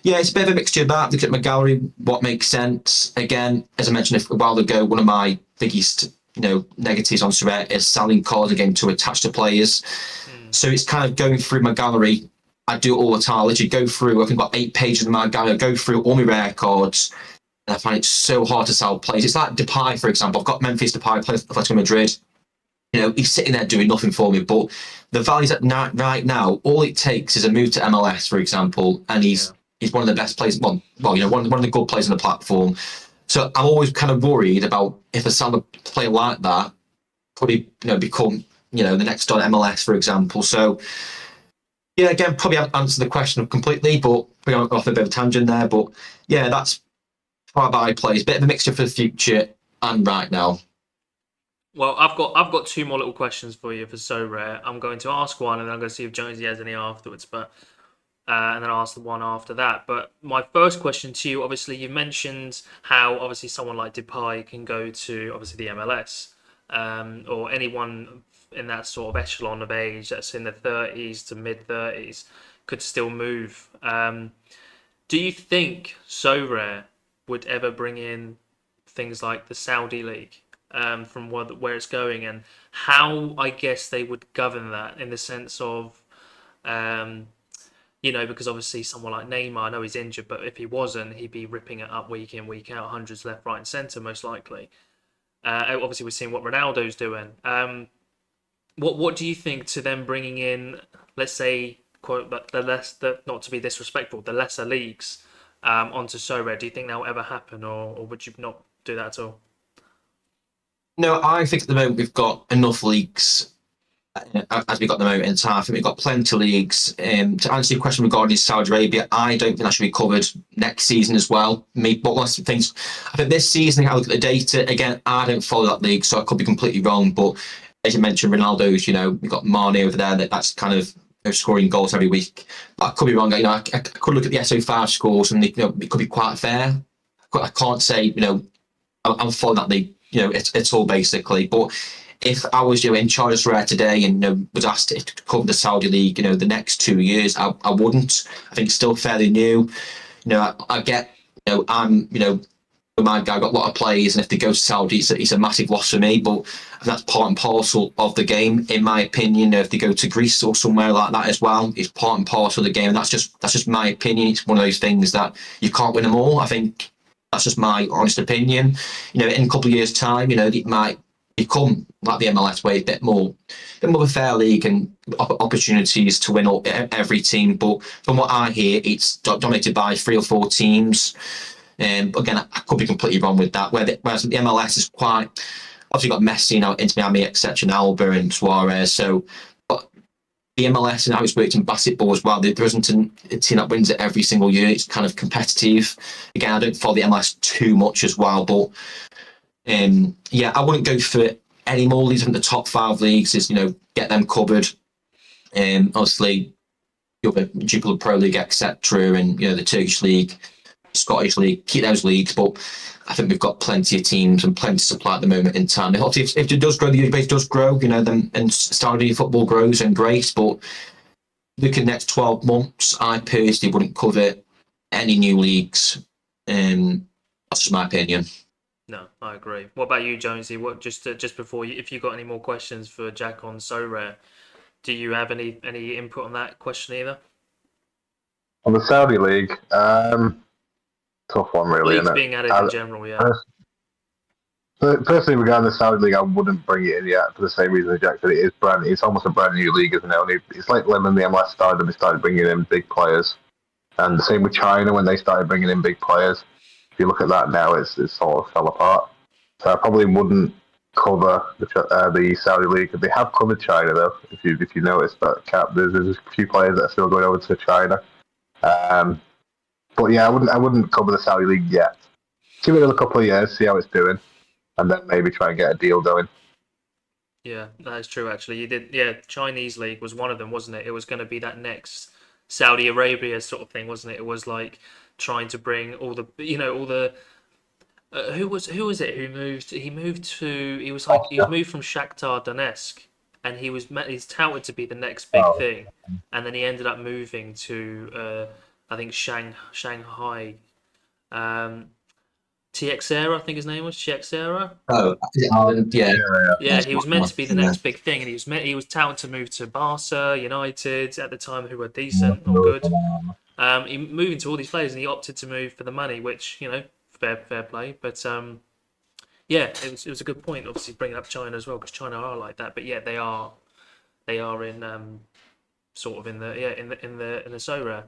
yeah, it's a bit of a mixture of that. Look at my gallery, what makes sense. Again, as I mentioned a while ago, one of my biggest, negatives on Sorare is selling cards again to attach to players. So it's kind of going through my gallery. I do it all the time. I literally go through, I think I've got 8 pages of my gallery. I go through all my rare cards, and I find it so hard to sell players. It's like Depay, for example. I've got Memphis Depay, plays for Atletico Madrid. He's sitting there doing nothing for me, but the values right now, all it takes is a move to MLS, for example, and he's one of the best players. One of the good players on the platform. So I'm always kind of worried about if a solid player like that could he, become, the next on MLS, for example. So yeah, again, probably haven't answered the question completely, but we are off a bit of a tangent there. But yeah, that's how I play. It's a bit of a mixture for the future and right now. Well, I've got two more little questions for you for So Rare. I'm going to ask one, and then I'm going to see if Jonesy has any afterwards. But and then I'll ask the one after that. But my first question to you, obviously, you mentioned how obviously someone like Depay can go to obviously the MLS, or anyone in that sort of echelon of age that's in the 30s to mid 30s could still move. Do you think So Rare would ever bring in things like the Saudi League, from where it's going, and how I guess they would govern that in the sense of, um, because obviously someone like Neymar, I know he's injured, but if he wasn't, he'd be ripping it up week in, week out, hundreds left, right, and centre, most likely. Obviously, we're seeing what Ronaldo's doing. What do you think to them bringing in, let's say, quote, but not to be disrespectful, the lesser leagues, onto Sorare? Do you think that will ever happen, or would you not do that at all? No, I think at the moment we've got enough leagues as we got at the moment in time. I think we've got plenty of leagues. To answer your question regarding Saudi Arabia, I don't think that should be covered next season as well. But one of the things, I think this season, I look at the data again. I don't follow that league, so I could be completely wrong. But as you mentioned, Ronaldo's. We've got Mane over there. That's kind of scoring goals every week. But I could be wrong. I could look at the SO5 scores, and it could be quite fair. I can't say I'm following that league. It's all basically, but if I was in charge of Sorare today and was asked to cover the Saudi League, the next 2 years, I wouldn't. I think it's still fairly new. I get, I'm, my guy got a lot of players, and if they go to Saudi, it's a massive loss for me. But that's part and parcel of the game, in my opinion. If they go to Greece or somewhere like that as well, it's part and parcel of the game. And that's just my opinion. It's one of those things that you can't win them all. I think that's just my honest opinion. In a couple of years' time, it might become like the MLS way, a bit more of a fair league and opportunities to win up every team. But from what I hear, it's dominated by 3 or 4 teams. Again, I could be completely wrong with that. Whereas the MLS is quite obviously got Messi now, Inter Miami, etc., and Alba and Suarez. So, but the MLS and how it's worked in basketball as well. There isn't a team that wins it every single year. It's kind of competitive. Again, I don't follow the MLS too much as well, but yeah, I wouldn't go for any more leagues than the top 5 leagues. Is get them covered. Obviously, the other Jupiler Pro League, etc., and the Turkish League, Scottish League, keep those leagues. But I think we've got plenty of teams and plenty of supply at the moment in time. If it does grow, the user base does grow, then and Saudi football grows and great. But looking at the next 12 months, I personally wouldn't cover any new leagues. That's just my opinion. No, I agree. What about you, Jonesy? What just before you, if you got any more questions for Jack on So Rare, do you have any input on that question either? On the Saudi League, tough one really, Leagues isn't it? being added in general, yeah. Personally, regarding the Saudi League, I wouldn't bring it in yet for the same reason as Jack said. It's almost a brand new league, isn't it? It's like when the MLS started, they started bringing in big players, and the same with China when they started bringing in big players. If you look at that now, it's sort of fell apart. So I probably wouldn't cover the Saudi League. They have covered China though. If you notice that there's a few players that are still going over to China. Um, but yeah, I wouldn't cover the Saudi League yet. Give it a couple of years, see how it's doing, and then maybe try and get a deal going. Yeah, that is true. Actually, you did. Yeah, Chinese league was one of them, wasn't it? It was going to be that next Saudi Arabia sort of thing, wasn't it? It was like trying to bring all the, all the. Who was it who moved? He moved to. He was moved from Shakhtar Donetsk, and he's touted to be the next big Oh, thing, and then he ended up moving to I think Shanghai. Um, TXera, I think his name was TXera. Oh, is it Ireland? Yeah. Yeah, he was meant to be the Yeah. next big thing, and he was touted to move to Barca, United at the time, who were decent or good. He moving to all these players, and he opted to move for the money, which fair play. But yeah, it was a good point. Obviously, bringing up China as well, because China are like that. But yeah, they are in sort of in the Sora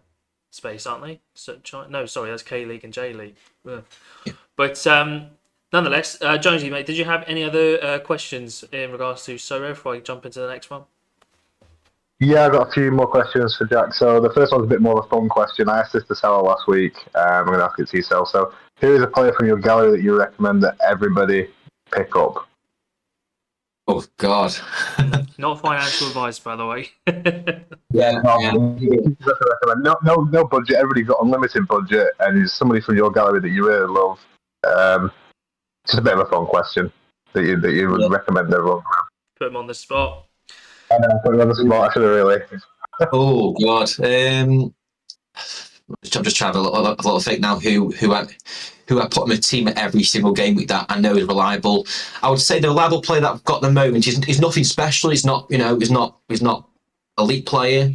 space, aren't they? So China, no, sorry, that's K League and J League. But nonetheless, Jonesy, mate, did you have any other questions in regards to Sorare before I jump into the next one? Yeah, I've got a few more questions for Jack. So the first one's a bit more of a fun question. I asked this to Sarah last week. I'm going to ask it to yourself. So who is a player from your gallery that you recommend that everybody pick up? Oh God. Not financial advice, by the way. Yeah, yeah. No budget. Everybody's got unlimited budget, and it's somebody from your gallery that you really love. Just a bit of a fun question that you would recommend everyone. Put him on the spot. I know, put you on the spot. I should have really. Oh God. I'm just trying to have a little think now. Who I put in my team at every single game week that I know is reliable. I would say the reliable player that I've got at the moment is nothing special. He's not elite player.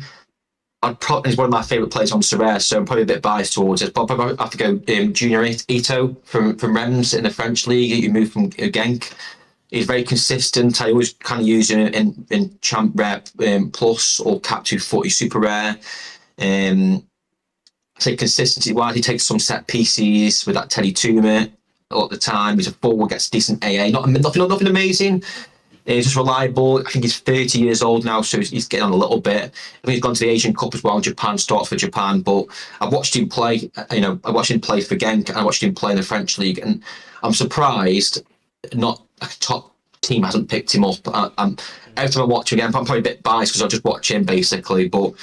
He's one of my favourite players on Sorare, so I'm probably a bit biased towards it. But I have to go Junior Ito from Reims in the French league. He moved from Genk. He's very consistent. I always kind of use him in Champ Rare Plus or Cap 240 Super Rare. I say consistency wise, he takes some set pieces with that Teddy Toomer a lot of the time. He's a forward, gets decent AA. Nothing amazing. He's just reliable. I think he's 30 years old now, so he's getting on a little bit. I think he's gone to the Asian Cup as well. Japan starts for Japan, but I've watched him play. I watched him play for Genk, and I watched him play in the French league, and I'm surprised not a top team hasn't picked him up. Every time I watch him again, I'm probably a bit biased because I just watch him basically, but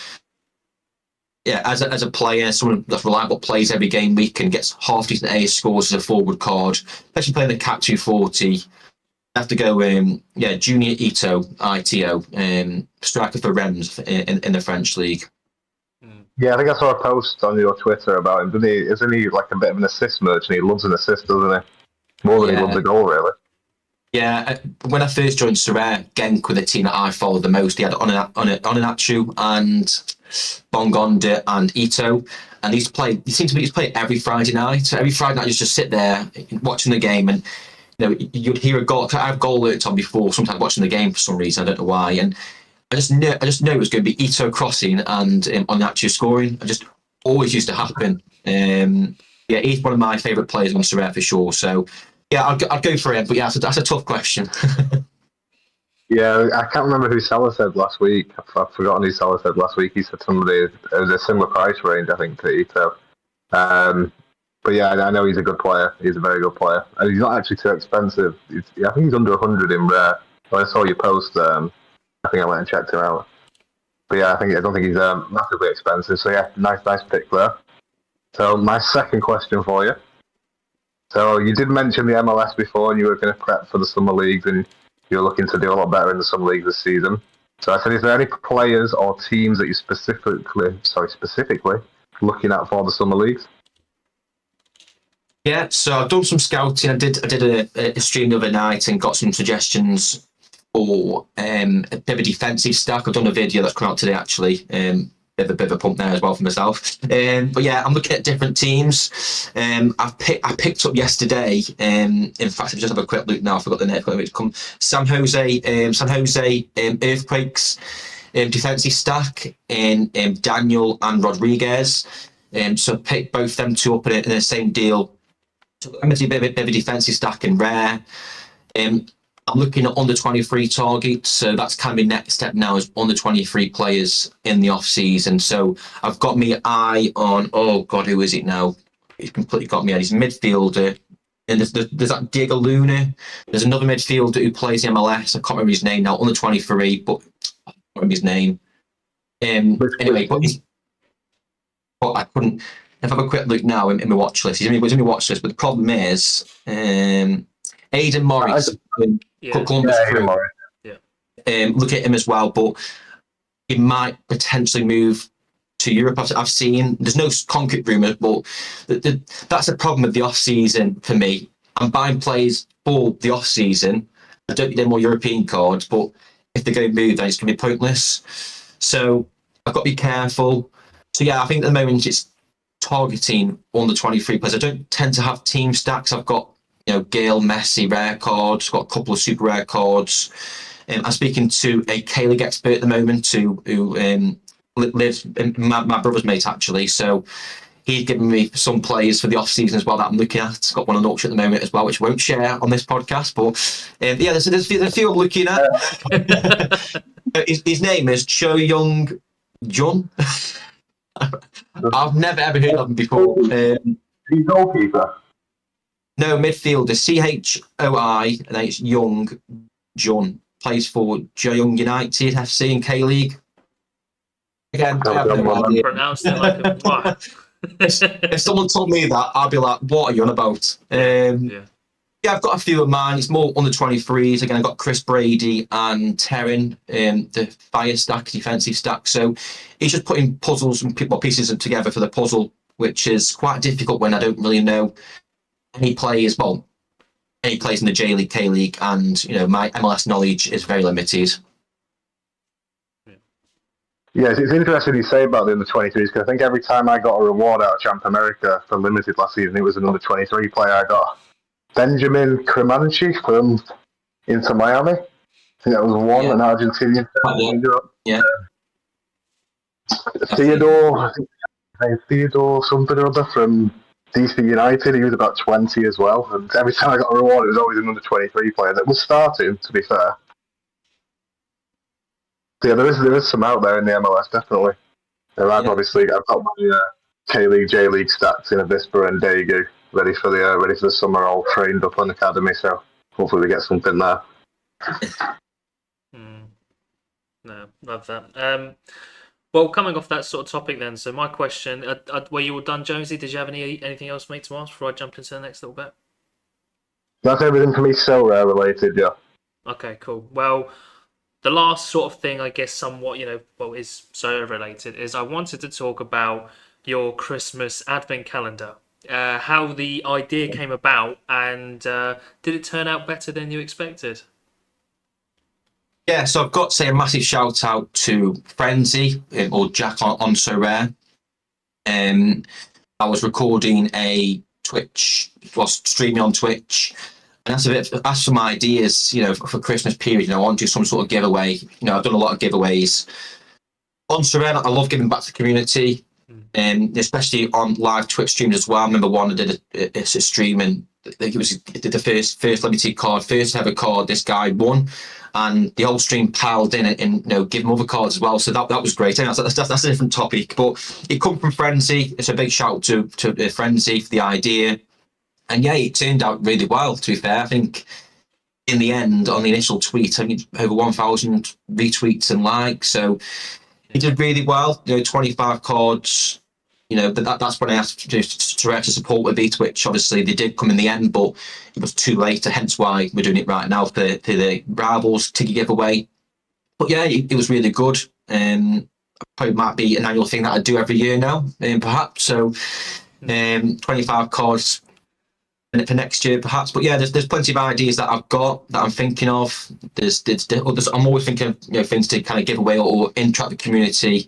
yeah, as a player, someone that's reliable, plays every game week and gets half decent A scores as a forward card, especially playing the Cap 240. I have to go, Junior Ito, striker for Reims in the French league. Yeah, I think I saw a post on your Twitter about him. Isn't he like a bit of an assist merchant? He loves an assist, doesn't he? More than he loves a goal, really. Yeah, when I first joined Sorare, Genk were the team that I followed the most. He had Onanachu and Bongonda and Ito, and he's played every Friday night. So every Friday night, you just sit there watching the game, and you'd hear a goal. I have goal alerts on before. Sometimes watching the game for some reason, I don't know why, and I just know it was going to be Ito crossing and Onanachu scoring. It just always used to happen. Yeah, he's one of my favourite players on Sorare for sure. So. Yeah, I'd go for him, but yeah, that's a tough question. Yeah, I can't remember who Salah said last week. I've forgotten who Salah said last week. He said somebody, it was a similar price range, I think, to Ito. But yeah, I know he's a good player. He's a very good player. And he's not actually too expensive. I think he's under 100 in rare. When I saw your post, I think I went and checked him out. But yeah, I don't think he's massively expensive. So yeah, nice pick there. So my second question for you. So you did mention the MLS before, and you were going to prep for the summer leagues, and you're looking to do a lot better in the summer leagues this season. So I said, is there any players or teams that you're specifically looking at for the summer leagues? Yeah, so I've done some scouting. I did a stream the other night and got some suggestions for a bit of a defensive stack. I've done a video that's come out today actually. Bit of a pump there as well for myself. But yeah, I'm looking at different teams. I picked up yesterday. In fact, I just have a quick look now. I forgot the name. It's come San Jose Earthquakes defensive stack in Daniel and Rodriguez. So picked both them two up in the same deal. So I'm going to do a bit of a defensive stack in rare. I'm looking at under 23 targets, so that's kind of my next step now is under 23 players in the off season. So I've got my eye on, oh God, who is it now? He's completely got me. He's a midfielder, and there's that Diego Luna. There's another midfielder who plays the MLS. I can't remember his name now. Under 23, but I can't remember his name. Anyway, but I couldn't. If I have a quick look now in my watch list, he's in my watch list. But the problem is, Aidan Morris. Columbus Crew. Look at him as well, but he might potentially move to Europe. I've seen there's no concrete rumours, but that's a problem with the off season for me. I'm buying players for the off season. I don't need any more European cards, but if they're going to move, then it's going to be pointless. So I've got to be careful. So yeah, I think at the moment it's targeting under 23 players. I don't tend to have team stacks. I've got Gale, Messi, rare cards, got a couple of super rare cards. I'm speaking to a K-League expert at the moment who lives, my brother's mate actually. So He's given me some players for the off season as well that I'm looking at. Got one on auction at the moment as well, which I won't share on this podcast. But yeah, there's a few I'm looking at. His name is Cho Young Jun. I've never ever heard of him before. He's goalkeeper. No, midfielder, CHOI, and then it's Young Jun. Plays for Jeong United FC in K League. Again, I have no idea. Pronounced it like a. If someone told me that, I'd be like, "What are you on about?" Yeah. Yeah, I've got a few of mine. It's more under 23s. Again, I've got Chris Brady and Terran, the fire stack, defensive stack. So he's just putting puzzles and pieces together for the puzzle, which is quite difficult when I don't really know any players. Well, any players in the J League, K League, and my MLS knowledge is very limited. Yes, it's interesting you say about the under 23s because I think every time I got a reward out of Champ America for Limited last season, it was an under 23 player I got. Benjamin Cremanchi from Inter Miami. I think that was one, an Argentinian. Yeah. Theodore something or other from DC United. He was about 20 as well. And every time I got a reward, it was always an under 23 player that was starting, to be fair. So yeah, there is some out there in the MLS, definitely. I've got my K-League, J-League stats in Avispa and Daegu ready for the summer, all trained up on academy, so hopefully we get something there. No, love that. Well, coming off that sort of topic then, so my question, were you all done, Jonesy? Did you have anything else, mate, to ask before I jump into the next little bit? That's everything for me, Sorare related, yeah. Okay, cool. Well, the last sort of thing, I guess, somewhat, is Sorare related, is I wanted to talk about your Christmas advent calendar. How the idea came about, and did it turn out better than you expected? Yeah, so I've got to say a massive shout out to Frenzy or Jack on Sorare. I was recording a streaming on Twitch, and asked some ideas, for Christmas period. I want to do some sort of giveaway. I've done a lot of giveaways on Sorare. I love giving back to the community, especially on live Twitch streams as well. I remember one I did a stream, and I think it was the first limited card, first ever card. This guy won, and the whole stream piled in and give him other cards as well. So that was great. Anyway, that's a different topic, but it come from Frenzy. It's a big shout out to Frenzy for the idea, and yeah, it turned out really well. To be fair, I think in the end, on the initial tweet, I think over 1,000 retweets and likes. So he did really well. 25 cards. That's when I asked to support with it, which obviously they did come in the end, but it was too late. Hence why we're doing it right now for the Rivals ticket giveaway. But yeah, it was really good. Probably might be an annual thing that I do every year now, perhaps. So 25 cards for next year, perhaps. But yeah, there's plenty of ideas that I've got that I'm thinking of. I'm always thinking of things to kind of give away or interact with the community.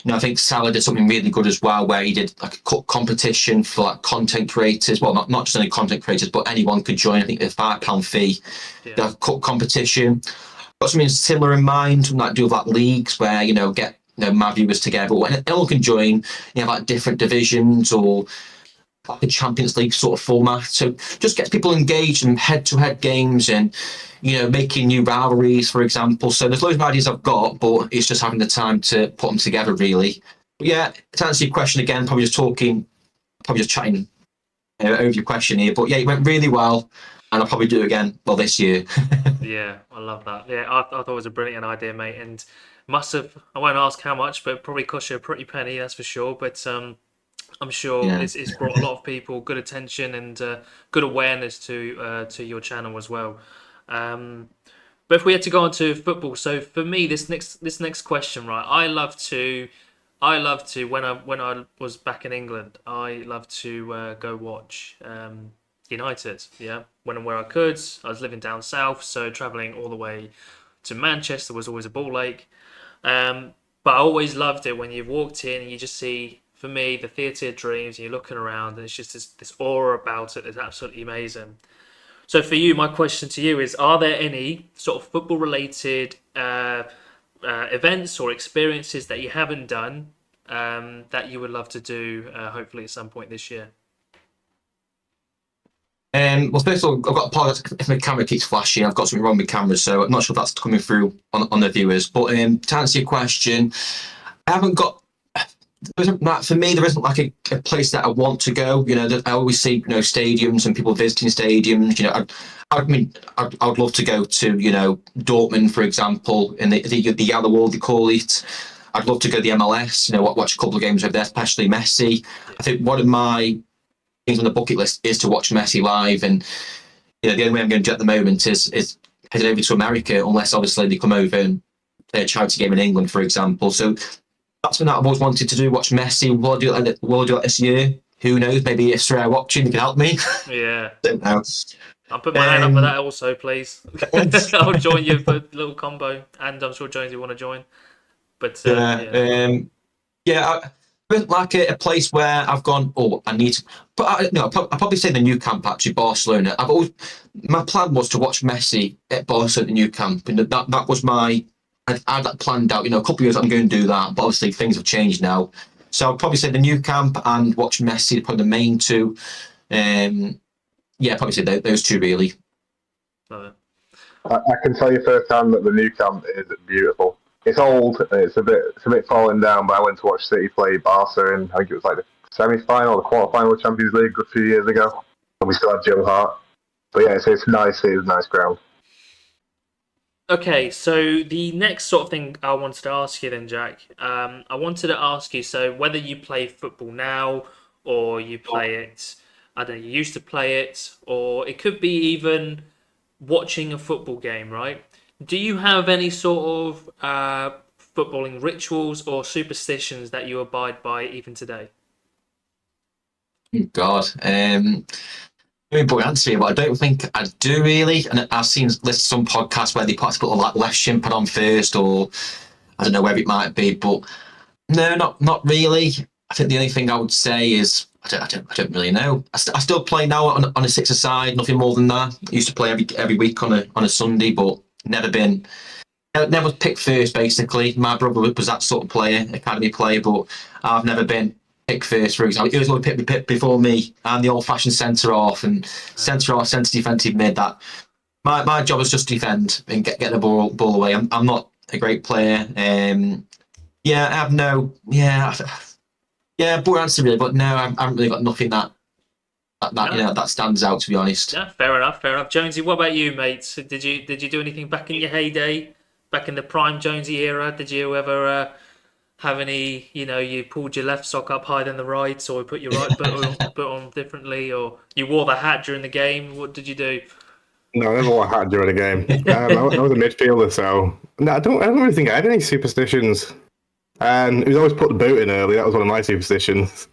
I think Salah did something really good as well, where he did like a competition for like content creators. Well, not just any content creators, but anyone could join. I think a £5 fee. Yeah. The cut competition. Got something similar in mind, like do with like leagues where get my viewers together, and anyone can join. You have like different divisions or like a Champions League sort of format. So just get people engaged in head-to-head games and, making new rivalries, for example. So there's loads of ideas I've got, but it's just having the time to put them together, really. But yeah, to answer your question again, probably just chatting over your question here. But yeah, it went really well, and I'll probably do it again, this year. Yeah, I love that. Yeah, I thought it was a brilliant idea, mate, and I won't ask how much, but it probably cost you a pretty penny, that's for sure. But I'm sure it's brought a lot of people good attention and good awareness to your channel as well. But if we had to go on to football, so for me, this next question, right? I love to when I was back in England, I love to go watch United. Yeah, when and where I could. I was living down south, so traveling all the way to Manchester was always a ball ache. But I always loved it when you walked in and you just see, for me, the Theatre of Dreams, and you're looking around, and it's just this aura about it. It's absolutely amazing. So for you, my question to you is, are there any sort of football-related events or experiences that you haven't done that you would love to do, hopefully at some point this year? Well, first of all, I've got a apologize if my camera keeps flashing. I've got something wrong with camera, so I'm not sure if that's coming through on the viewers. But to answer your question, I haven't got. For me, there isn't like a place that I want to go. I always see stadiums and people visiting stadiums. I would love to go to Dortmund, for example, in the yellow wall they call it. I'd love to go to the MLS. Watch a couple of games over there, especially Messi. I think one of my things on the bucket list is to watch Messi live, and the only way I'm going to do at the moment is heading over to America, unless obviously they come over and play a charity game in England, for example. So that's something that I've always wanted to do. Watch Messi. Will I do it? Will I do it this year? Who knows? Maybe if Sorare watching, they can help me. Yeah. Don't know. I'll put my hand up for that also, please. I'll join you for a little combo, and I'm sure Jonesy will want to join. But Like a place where I've gone. Oh, I need to. But I'll probably say the new camp actually, Barcelona. My plan was to watch Messi at Barcelona new camp, and that was my. I had that planned out. A couple of years I'm going to do that, but obviously things have changed now. So I'll probably say the new camp and watch Messi, probably the main two. Probably say those two really. love it. I can tell you firsthand that the new camp is beautiful. It's old, it's a bit falling down, but I went to watch City play Barca in, I think it was like the semi-final, the quarter-final of Champions League a few years ago, and we still had Joe Hart. But yeah, it's nice. It's a nice ground. Okay, so the next sort of thing I wanted to ask you then, Jack, I wanted to ask you, so whether you play football now or you play it, I don't know, you used to play it, or it could be even watching a football game, right? Do you have any sort of footballing rituals or superstitions that you abide by even today? God. Very important answer here, but I don't think I do really. And I've seen some podcasts where they put like left shin pad on first, or I don't know where it might be, but no, not really. I think the only thing I would say is I don't really know. I still play now on a six-a-side, nothing more than that. I used to play every week on a Sunday, but never picked first. Basically, my brother was that sort of player, academy player, but I've never been picked first. For example, he was going to pick before me. I'm the old-fashioned centre half and centre half, centre defensive mid. That my job is just defend and get the ball away. I'm not a great player. I have no. Poor answer really, but no, I haven't really got nothing that stands out, to be honest. Yeah, fair enough, fair enough. Jonesy, what about you, mate? Did you do anything back in your heyday, back in the prime Jonesy era? Did you ever have any? You pulled your left sock up higher than the right, or put your right foot on differently, or you wore the hat during the game? What did you do? No, I never wore a hat during a game. I was a midfielder, so no, I don't really think I had any superstitions. And it was always put the boot in early. That was one of my superstitions.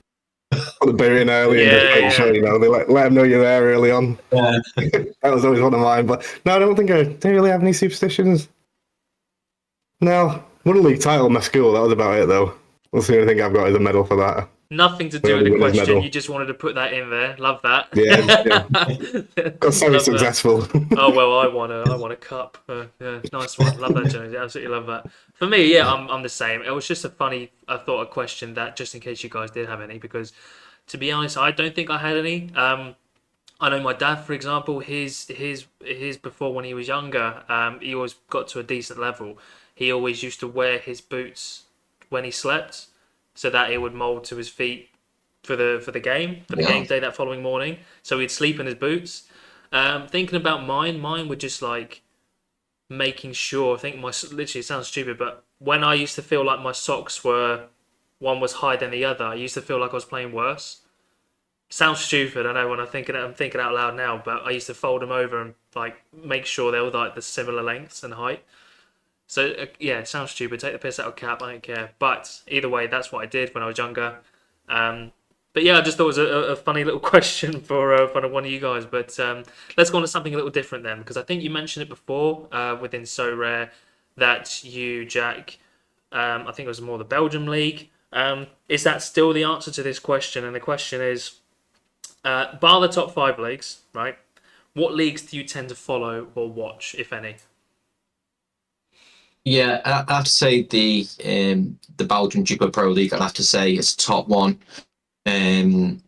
Put the boot in early and just make sure they let them know you're there early on. Yeah. That was always one of mine. But no, I don't think I didn't really have any superstitions. No, won a league title in my school. That was about it, though. That's the only thing I've got is a medal for that. Nothing to do with the winner's question. medal. You just wanted to put that in there. Love that. Yeah. Got so Love successful. Oh well, I won a cup. Nice one. Love that, Jonesy. Absolutely love that. For me, I'm the same. It was just a question that just in case you guys did have any, because to be honest, I don't think I had any. I know my dad, for example, his before when he was younger, he always got to a decent level. He always used to wear his boots when he slept, so that it would mold to his feet for the game game day that following morning. So he'd sleep in his boots. Thinking about mine were just like making sure. I think literally it sounds stupid, but when I used to feel like my socks were one was higher than the other, I used to feel like I was playing worse. Sounds stupid, I know when I'm thinking out loud now, but I used to fold them over and like make sure they were like the similar lengths and height. So it sounds stupid. Take the piss out of cap. I don't care. But either way, that's what I did when I was younger. But yeah, I just thought it was a funny little question for one of you guys. But let's go on to something a little different then, because I think you mentioned it before within Sorare that you, Jack, I think it was more the Belgium League. Is that still the answer to this question? And the question is, bar the top 5 leagues, right? What leagues do you tend to follow or watch, if any? Yeah, I have to say the Belgian Jupiler Pro League. I'd have to say it's top one. Um,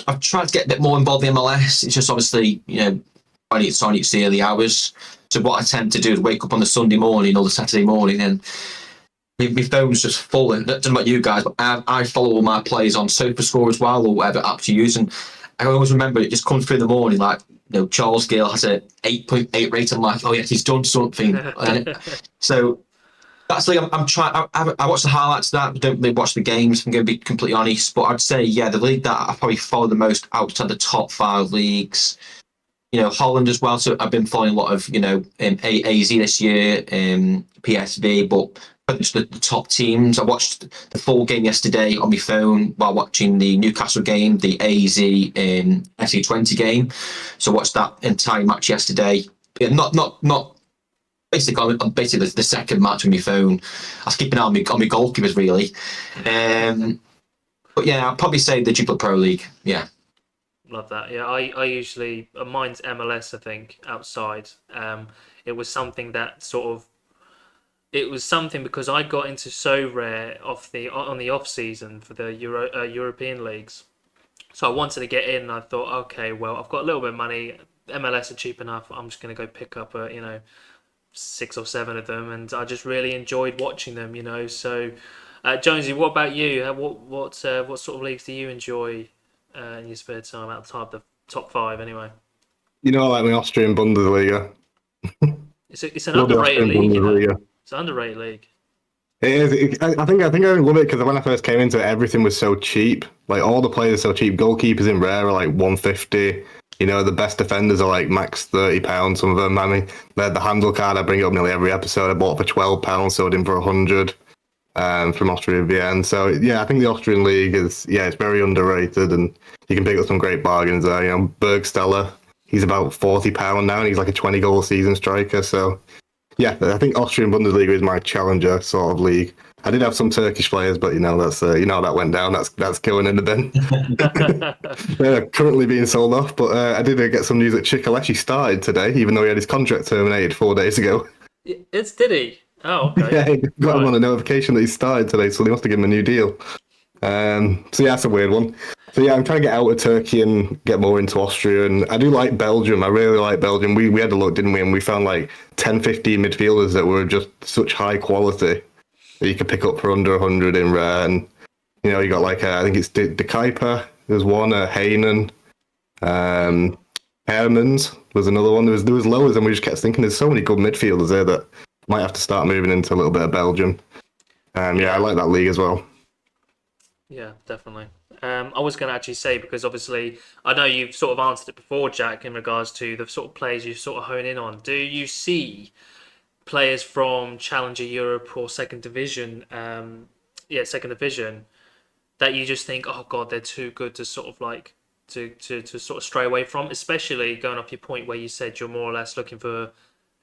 I've tried to get a bit more involved in MLS. It's just obviously it's the early hours. So what I tend to do is wake up on the Sunday morning or the Saturday morning, and my phone's just full. And I don't know about you guys, but I follow all my plays on SofaScore as well, or whatever app you use. And I always remember it just comes through in the morning, like, Charles Gale has a 8.8 rate. I'm like, oh yeah, he's done something. So that's like I'm trying. I watch the highlights of that. I don't really watch the games, if I'm going to be completely honest. But I'd say, yeah, the league that I probably follow the most outside the top five leagues, Holland as well. So I've been following a lot of, AZ this year, PSV, but the top teams. I watched the full game yesterday on my phone while watching the Newcastle game, the AZ SC20 game. So I watched that entire match yesterday. Yeah, not basically on basically the second match on my phone. I was keeping an eye on my goalkeepers really. But yeah, I'd probably say the Jupiler Pro League. Yeah. Love that. Yeah, I usually mine's MLS. I think outside. It was something that sort of it was something because I got into Sorare off the on the off season for the European leagues. So I wanted to get in. And I thought, okay, well, I've got a little bit of money. MLS are cheap enough. I'm just gonna go pick up six or seven of them, and I just really enjoyed watching them. So Jonesy, what about you? What sort of leagues do you enjoy in your spare time outside the top five anyway? Like the Austrian Bundesliga. It's an Love the underrated Austrian league, Bundesliga. It's an underrated league. It is. I think I love it because when I first came into it, everything was so cheap. Like all the players are so cheap. Goalkeepers in rare are like 150. The best defenders are like max £30. Some of them. I mean, the handle card I bring it up nearly every episode. I bought for £12, sold him for 100. From Austria Vienna. So yeah, I think the Austrian league it's very underrated, and you can pick up some great bargains there. Bergsteller, he's about £40 now, and he's like a 20-goal season striker. So yeah, I think Austrian Bundesliga is my challenger sort of league. I did have some Turkish players, but that's that went down. That's going in the bin. They're currently being sold off, but I did get some news that Chikaleshi started today, even though he had his contract terminated 4 days ago. Did he? Oh, okay. Yeah, he got him Right. on a notification that he started today, so they must have given him a new deal. So yeah, that's a weird one. So yeah, I'm trying to get out of Turkey and get more into Austria, and I do like Belgium. I really like Belgium. We had a look, didn't we? And we found like 10, 15 midfielders that were just such high quality that you could pick up for under 100 in rare. And you got like I think it's De Kuiper. There's one, Heynen, Hermans was another one. There was loads, and we just kept thinking there's so many good midfielders there that might have to start moving into a little bit of Belgium. Yeah, I like that league as well. Yeah, definitely. I was going to actually say, because obviously I know you've sort of answered it before, Jack, in regards to the sort of players you sort of hone in on. Do you see players from Challenger Europe or Second Division, Second Division, that you just think, oh God, they're too good to sort of like to sort of stray away from, especially going off your point where you said you're more or less looking for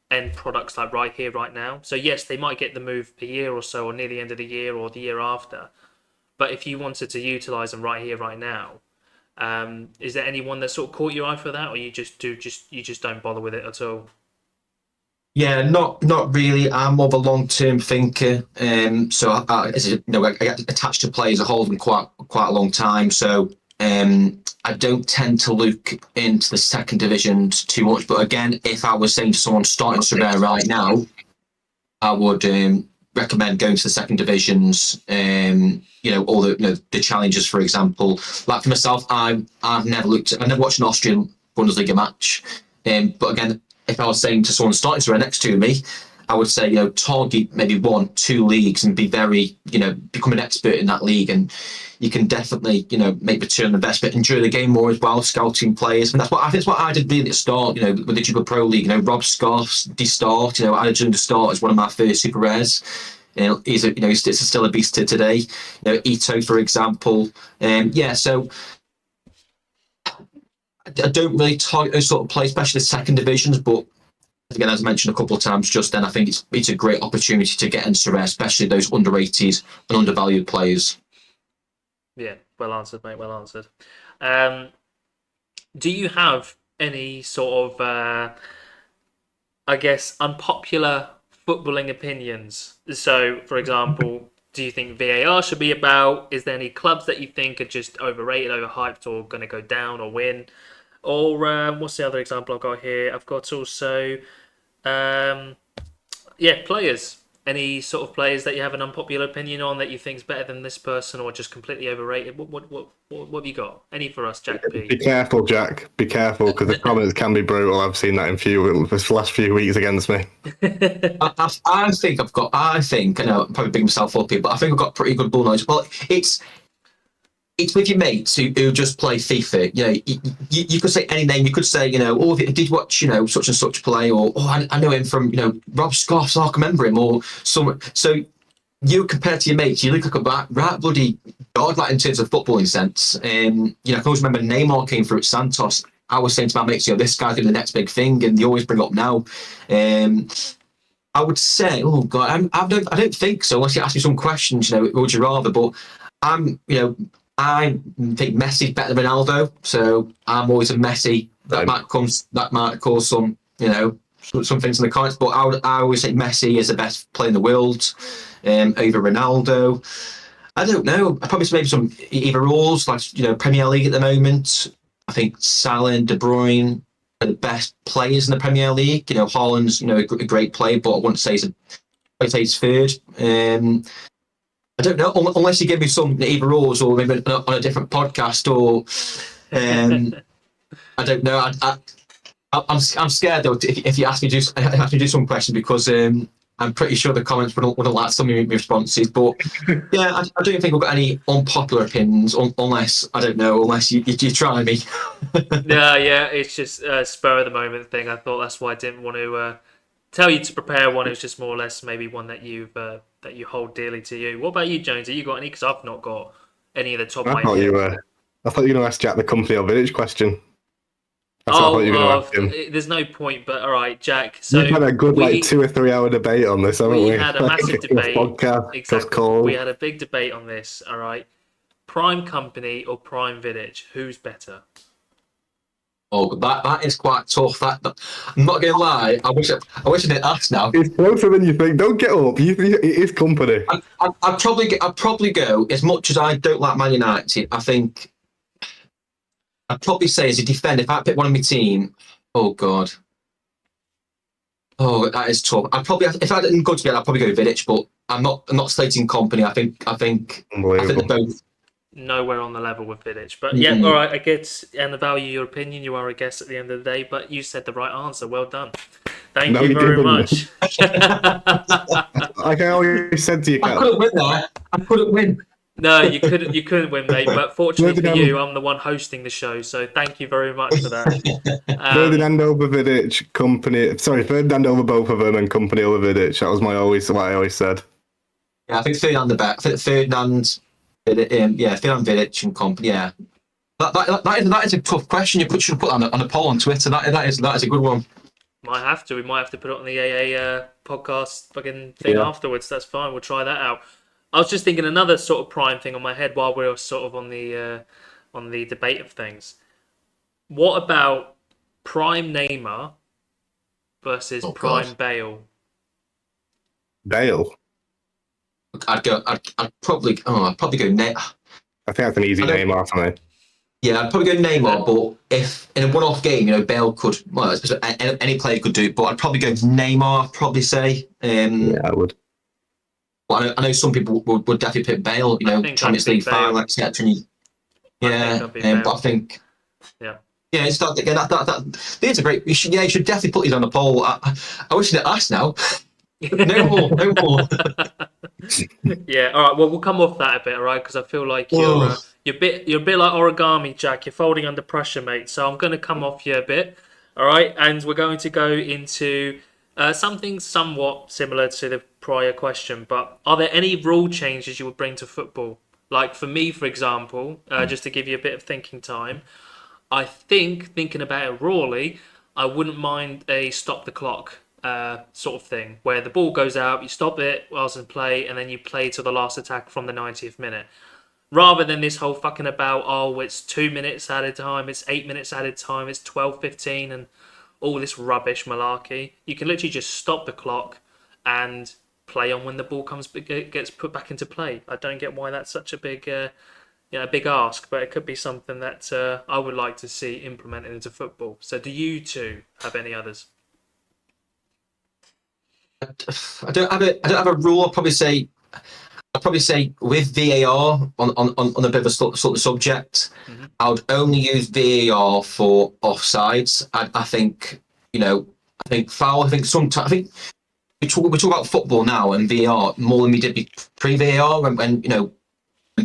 end products like right here, right now. So yes, they might get the move a year or so, or near the end of the year or the year after. But if you wanted to utilize them right here, right now, is there anyone that sort of caught your eye for that, or you just don't bother with it at all? Yeah, not really. I'm more of a long term thinker. So I get attached to players. I hold them quite a long time. So I don't tend to look into the second divisions too much. But again, if I was saying to someone starting Sorare right now, I would recommend going to the second divisions. All the challenges, for example. Like for myself, I've never watched an Austrian Bundesliga match. But again, if I was saying to someone starting to next to me, I would say, target maybe 1, 2 leagues and be very, become an expert in that league. And you can definitely, make return on investment, enjoy the game more as well, scouting players. And that's what I did really at the start, with the Jupiler Pro League. Rob Scoff's de start, I had him to start as one of my first super rares. He's still a beast to today. Ito, for example. So I don't really target those sort of players, especially the second divisions, but again, as I mentioned a couple of times just then, I think it's a great opportunity to get into rare, especially those underrated and undervalued players. Yeah, well answered, mate. Well answered. Do you have any sort of, I guess, unpopular footballing opinions. So, for example, do you think VAR should be about? Is there any clubs that you think are just overrated, overhyped, or going to go down or win? Or what's the other example I've got here? I've got also, players. Any sort of players that you have an unpopular opinion on that you think is better than this person, or just completely overrated? What have you got? Any for us, Jack Be P? careful, Jack. Be careful, because the comments can be brutal. I've seen that in this last few weeks against me. I think, I know I'm probably bigging myself up here, but I think I've got pretty good ball knowledge. Well, it's with your mates who just play FIFA. You know, you could say any name. You could say, oh, did you watch, such and such play, or I know him from, Rob Scoffs. I can remember him, or some. So you compare to your mates, you look like a right bloody god, like in terms of footballing sense. I can always remember Neymar came through at Santos. I was saying to my mates, this guy's doing the next big thing, and they always bring up now. I would say, oh god, I don't think so. Unless you ask me some questions, would you rather? But I think Messi's better than Ronaldo, so I'm always a Messi. That might cause some, some things in the comments. But I always think Messi is the best player in the world over Ronaldo. I don't know. I probably maybe some either rules like Premier League at the moment. I think Salah and De Bruyne are the best players in the Premier League. Haaland's a great player, but I wouldn't say he's third. I don't know, unless you give me some either rules or maybe on a different podcast, or I don't know. I'm scared though if you ask me to do some question, because I'm pretty sure the comments wouldn't like some of my responses. But yeah, I don't think we've got any unpopular opinions unless you try me. Yeah, it's just a spur of the moment thing. I thought that's why I didn't want to tell you to prepare one. It was just more or less maybe one that you hold dearly to you. What about you, Jones? Have you got any? Because I've not got any of the top of my head. I thought you were going to ask Jack the company or village question. That's what I thought you were going to ask him. There's no point, but all right, Jack. So we've had a good 2 or 3 hour debate on this, haven't we? We had a massive debate. Podcast, exactly. We had a big debate on this. All right, Prime Company or Prime Village? Who's better? Oh, that is quite tough. I'm not gonna lie. I wish I didn't ask now. It's closer than you think. Don't get up. It is company. I'd probably go, as much as I don't like Man United. I think I'd probably say as a defender, if I pick one of my team, oh god, oh that is tough. If I didn't go together, I'd probably go Vidic, but I'm not slating company. I think they're both nowhere on the level with Vidic. But yeah, all right, I get and value your opinion. You are a guest at the end of the day, but you said the right answer. Well done. Thank you very much. Like I always said to you, I couldn't win there. I couldn't win. No, you couldn't win, mate. But fortunately for you, I'm the one hosting the show, so thank you very much for that. Ferdinand over Vidic, company. Sorry, Ferdinand over both of them, and company over Vidic. That was what I always said. Yeah, I think Ferdinand the bet. Ferdinand Vidic and company. Yeah, that is a tough question. You should put that on a poll on Twitter. That is a good one. Might have to. We might have to put it on the AA podcast fucking thing afterwards. That's fine. We'll try that out. I was just thinking another sort of prime thing on my head while we were sort of on the debate of things. What about prime Neymar versus prime Bale? Bale. I'd probably go Neymar. I think that's an easy Neymar for me. Yeah, I'd probably go Neymar, but if in a one-off game, Bale could, any player could do it, but I'd probably go Neymar, I'd probably say. Yeah, I would. Well, I know some people would definitely pick Bale, Champions League final, etc. But I think, it's that. These are great. You should definitely put these on the poll. I wish you'd asked now. No more. Yeah, all right. Well, we'll come off that a bit, all right? Because I feel like you're a bit like origami, Jack. You're folding under pressure, mate. So I'm going to come off you a bit, all right? And we're going to go into something somewhat similar to the prior question. But are there any rule changes you would bring to football? Like for me, for example, just to give you a bit of thinking time, I think, thinking about it rawly, I wouldn't mind a stop the clock sort of thing, where the ball goes out, you stop it whilst in play, and then you play to the last attack from the 90th minute. Rather than this whole fucking about, it's 2 minutes at a time, it's 8 minutes at a time, it's 12:15, and all this rubbish malarkey. You can literally just stop the clock and play on when the ball gets put back into play. I don't get why that's such a big big ask, but it could be something that I would like to see implemented into football. So do you two have any others? I don't have a rule. I'd probably say with VAR on a bit of a sort of subject, Mm-hmm. I would only use VAR for offsides. I think, I think foul. I think sometimes. I think we talk about football now and VAR more than we did pre VAR when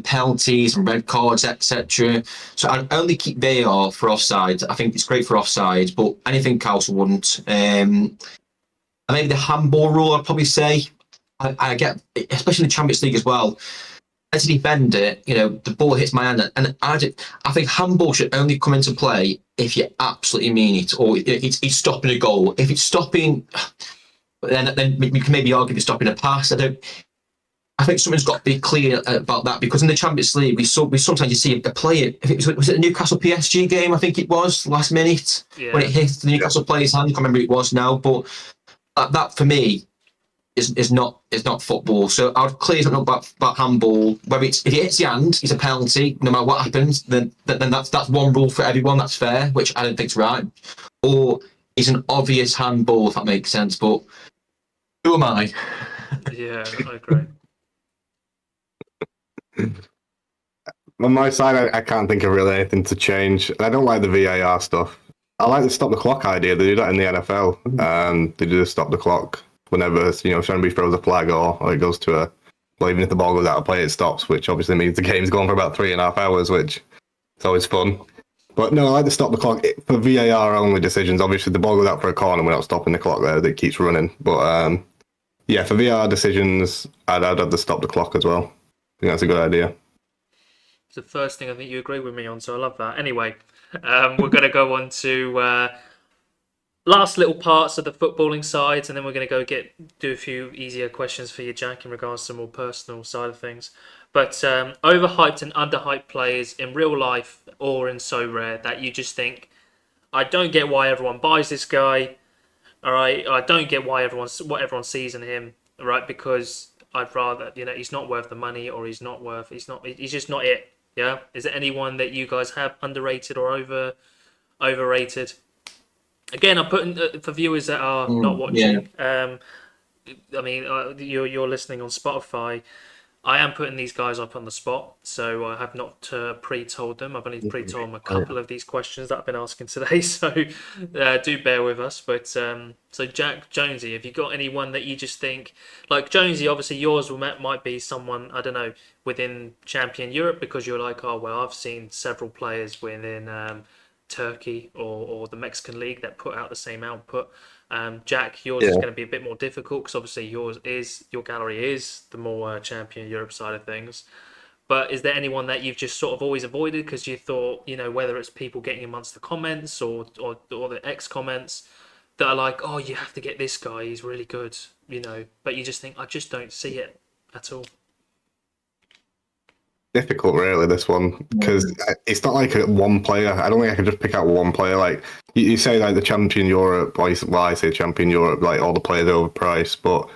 penalties and red cards, etc. So I'd only keep VAR for offsides. I think it's great for offsides, but anything else I wouldn't. And maybe the handball rule, I'd probably say. I get, especially in the Champions League as well. As a defender, the ball hits my hand, and I think handball should only come into play if you absolutely mean it, or it's stopping a goal. If it's stopping, then we can maybe argue it's stopping a pass. I think something's got to be clear about that, because in the Champions League, we sometimes you see a player. If it was it a Newcastle PSG game? I think it was last minute when it hit the Newcastle player's hand. I can't remember who it was now, but that for me is not football. So I would clear something about handball. Whether if it hits your hand, it's a penalty. No matter what happens, then that's one rule for everyone. That's fair, which I don't think's right. Or it's an obvious handball, if that makes sense. But who am I? Yeah, I agree. On my side, I can't think of really anything to change. I don't like the VAR stuff. I like the stop the clock idea. They do that in the NFL. They do the stop the clock whenever somebody throws a flag or it goes to well, even if the ball goes out of play, it stops, which obviously means the game's going for about 3.5 hours, which is always fun. But no, I like to stop the clock for VAR only decisions. Obviously, the ball goes out for a corner, we're not stopping the clock there; it keeps running. But yeah, for VAR decisions, I'd have to stop the clock as well. I think that's a good idea. It's the first thing I think you agree with me on, so I love that. Anyway, we're going to go on to last little parts of the footballing sides, and then we're going to go do a few easier questions for you, Jack, in regards to the more personal side of things. But overhyped and underhyped players in real life or in Sorare that you just think, I don't get why everyone buys this guy. All right, I don't get why what everyone sees in him. All right, because I'd rather he's not worth the money, or he's just not it. Yeah, is there anyone that you guys have underrated or overrated? Again, I'm putting for viewers that are not watching. Yeah. I mean, you're listening on Spotify. I am putting these guys up on the spot, so I have not pre-told them. I've only pre-told them a couple of these questions that I've been asking today, so do bear with us. But so Jack, Jonesy, have you got anyone that you just think, like Jonesy? Obviously, yours might be someone, I don't know, within Champion Europe, because you're like, oh well, I've seen several players within Turkey or the Mexican League that put out the same output. Jack, yours is going to be a bit more difficult because obviously your gallery is the more Champion Europe side of things. But is there anyone that you've just sort of always avoided because you thought, whether it's people getting amongst the comments or the X comments that are like, oh, you have to get this guy, he's really good, but you just think, I just don't see it at all. Difficult, really, this one, because it's not like one player. I don't think I can just pick out one player. Like you say, like the Champion Europe, I say Champion Europe, like all the players are overpriced. But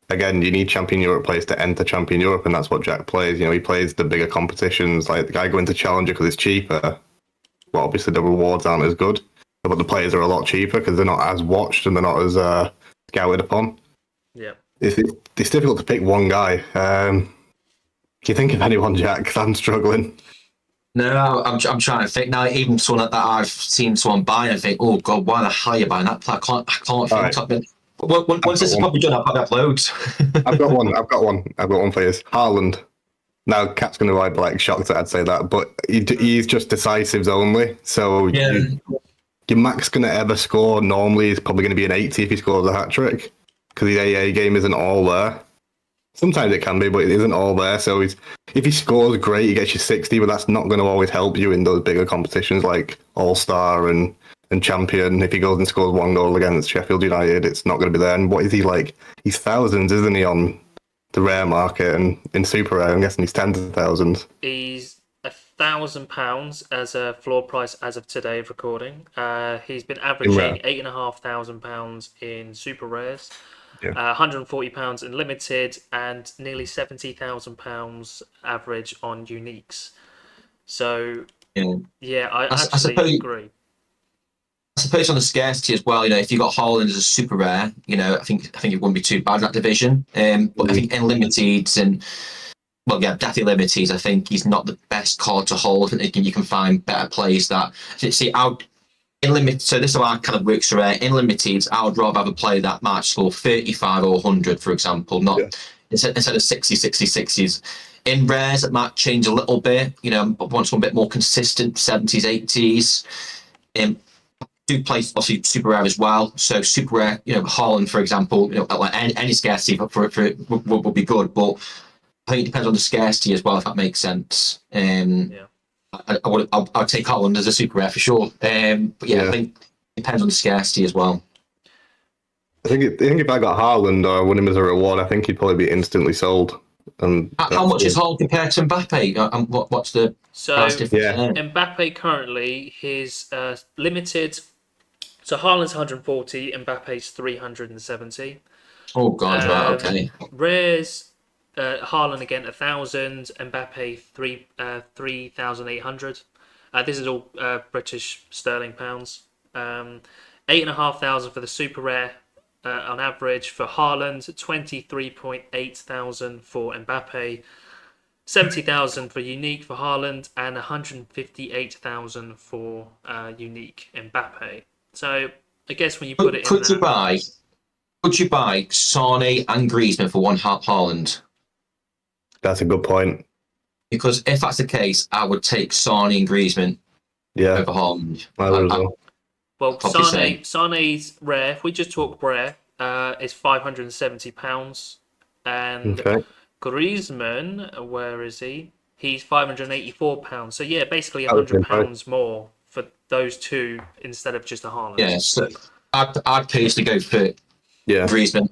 again, you need Champion Europe players to enter Champion Europe, and that's what Jack plays. He plays the bigger competitions. Like the guy going to Challenger because it's cheaper. Well, obviously the rewards aren't as good, but the players are a lot cheaper because they're not as watched and they're not as scouted upon. Yeah, it's difficult to pick one guy. Can you think of anyone, Jack? 'Cause I'm struggling. No, I'm trying to think now. Even someone that I've seen someone buy, I think, oh god, why the hell are you buying that player? I can't think of it. Once this is probably done, I'll have loads. I've got one for you. Haaland. Now, Cat's going to be like shocked that I'd say that, but he's just decisives only. So your max going to ever score normally is probably going to be an 80 if he scores a hat trick, because his AA game isn't all there. Sometimes it can be, but it isn't all there. So if he scores, great, he gets you 60, but that's not going to always help you in those bigger competitions like All-Star and Champion. If he goes and scores one goal against Sheffield United, it's not going to be there. And what is he like? He's thousands, isn't he, on the rare market, and in super rare, I'm guessing he's tens of thousands. He's £1,000 as a floor price as of today of recording. He's been averaging £8,500 in super rares. £140 in limited, and nearly £70,000 average on uniques. So Yeah. I I absolutely agree. I suppose on the scarcity as well, if you got Haaland as a super rare, I think it wouldn't be too bad in that division. But I think in limiteds and definitely limiteds, I think he's not the best card to hold. I think you can find better plays that see out in limit. So this is how I kind of works rare. In limiteds, I would rather have a play that might score 35 or 100, for example, not instead of 60, 60, 60s. In rares, it might change a little bit. But want something a bit more consistent, 70s, 80s. Do play obviously super rare as well. So super rare, Haaland, for example, like any scarcity for it would be good, but I think it depends on the scarcity as well, if that makes sense. I'd take Haaland as a super rare for sure. But I think it depends on the scarcity as well. I think if I got Haaland or won him as a reward, I think he'd probably be instantly sold. And how much is Haaland compared to Mbappe? What's the price difference there? Mbappe currently his limited. So Haaland's 140, Mbappe's 370. Oh God, right, okay. Rares, Haaland again 1,000, Mbappe 3,800. This is all British sterling pounds. 8,500 for the super rare on average for Haaland, 23.8 thousand for Mbappe, 70,000 for unique for Haaland, and 158,000 for unique Mbappe. So I guess when you put it Could you buy Sane and Griezmann for one Haaland? That's a good point. Because if that's the case, I would take Sane and Griezmann over Haaland. I would as well. Well, Sane's rare. If we just talk rare, is £570, and Griezmann, where is he? He's £584. So yeah, basically £100 more for those two instead of just a Haaland. Yeah, so I'd personally go for Griezmann.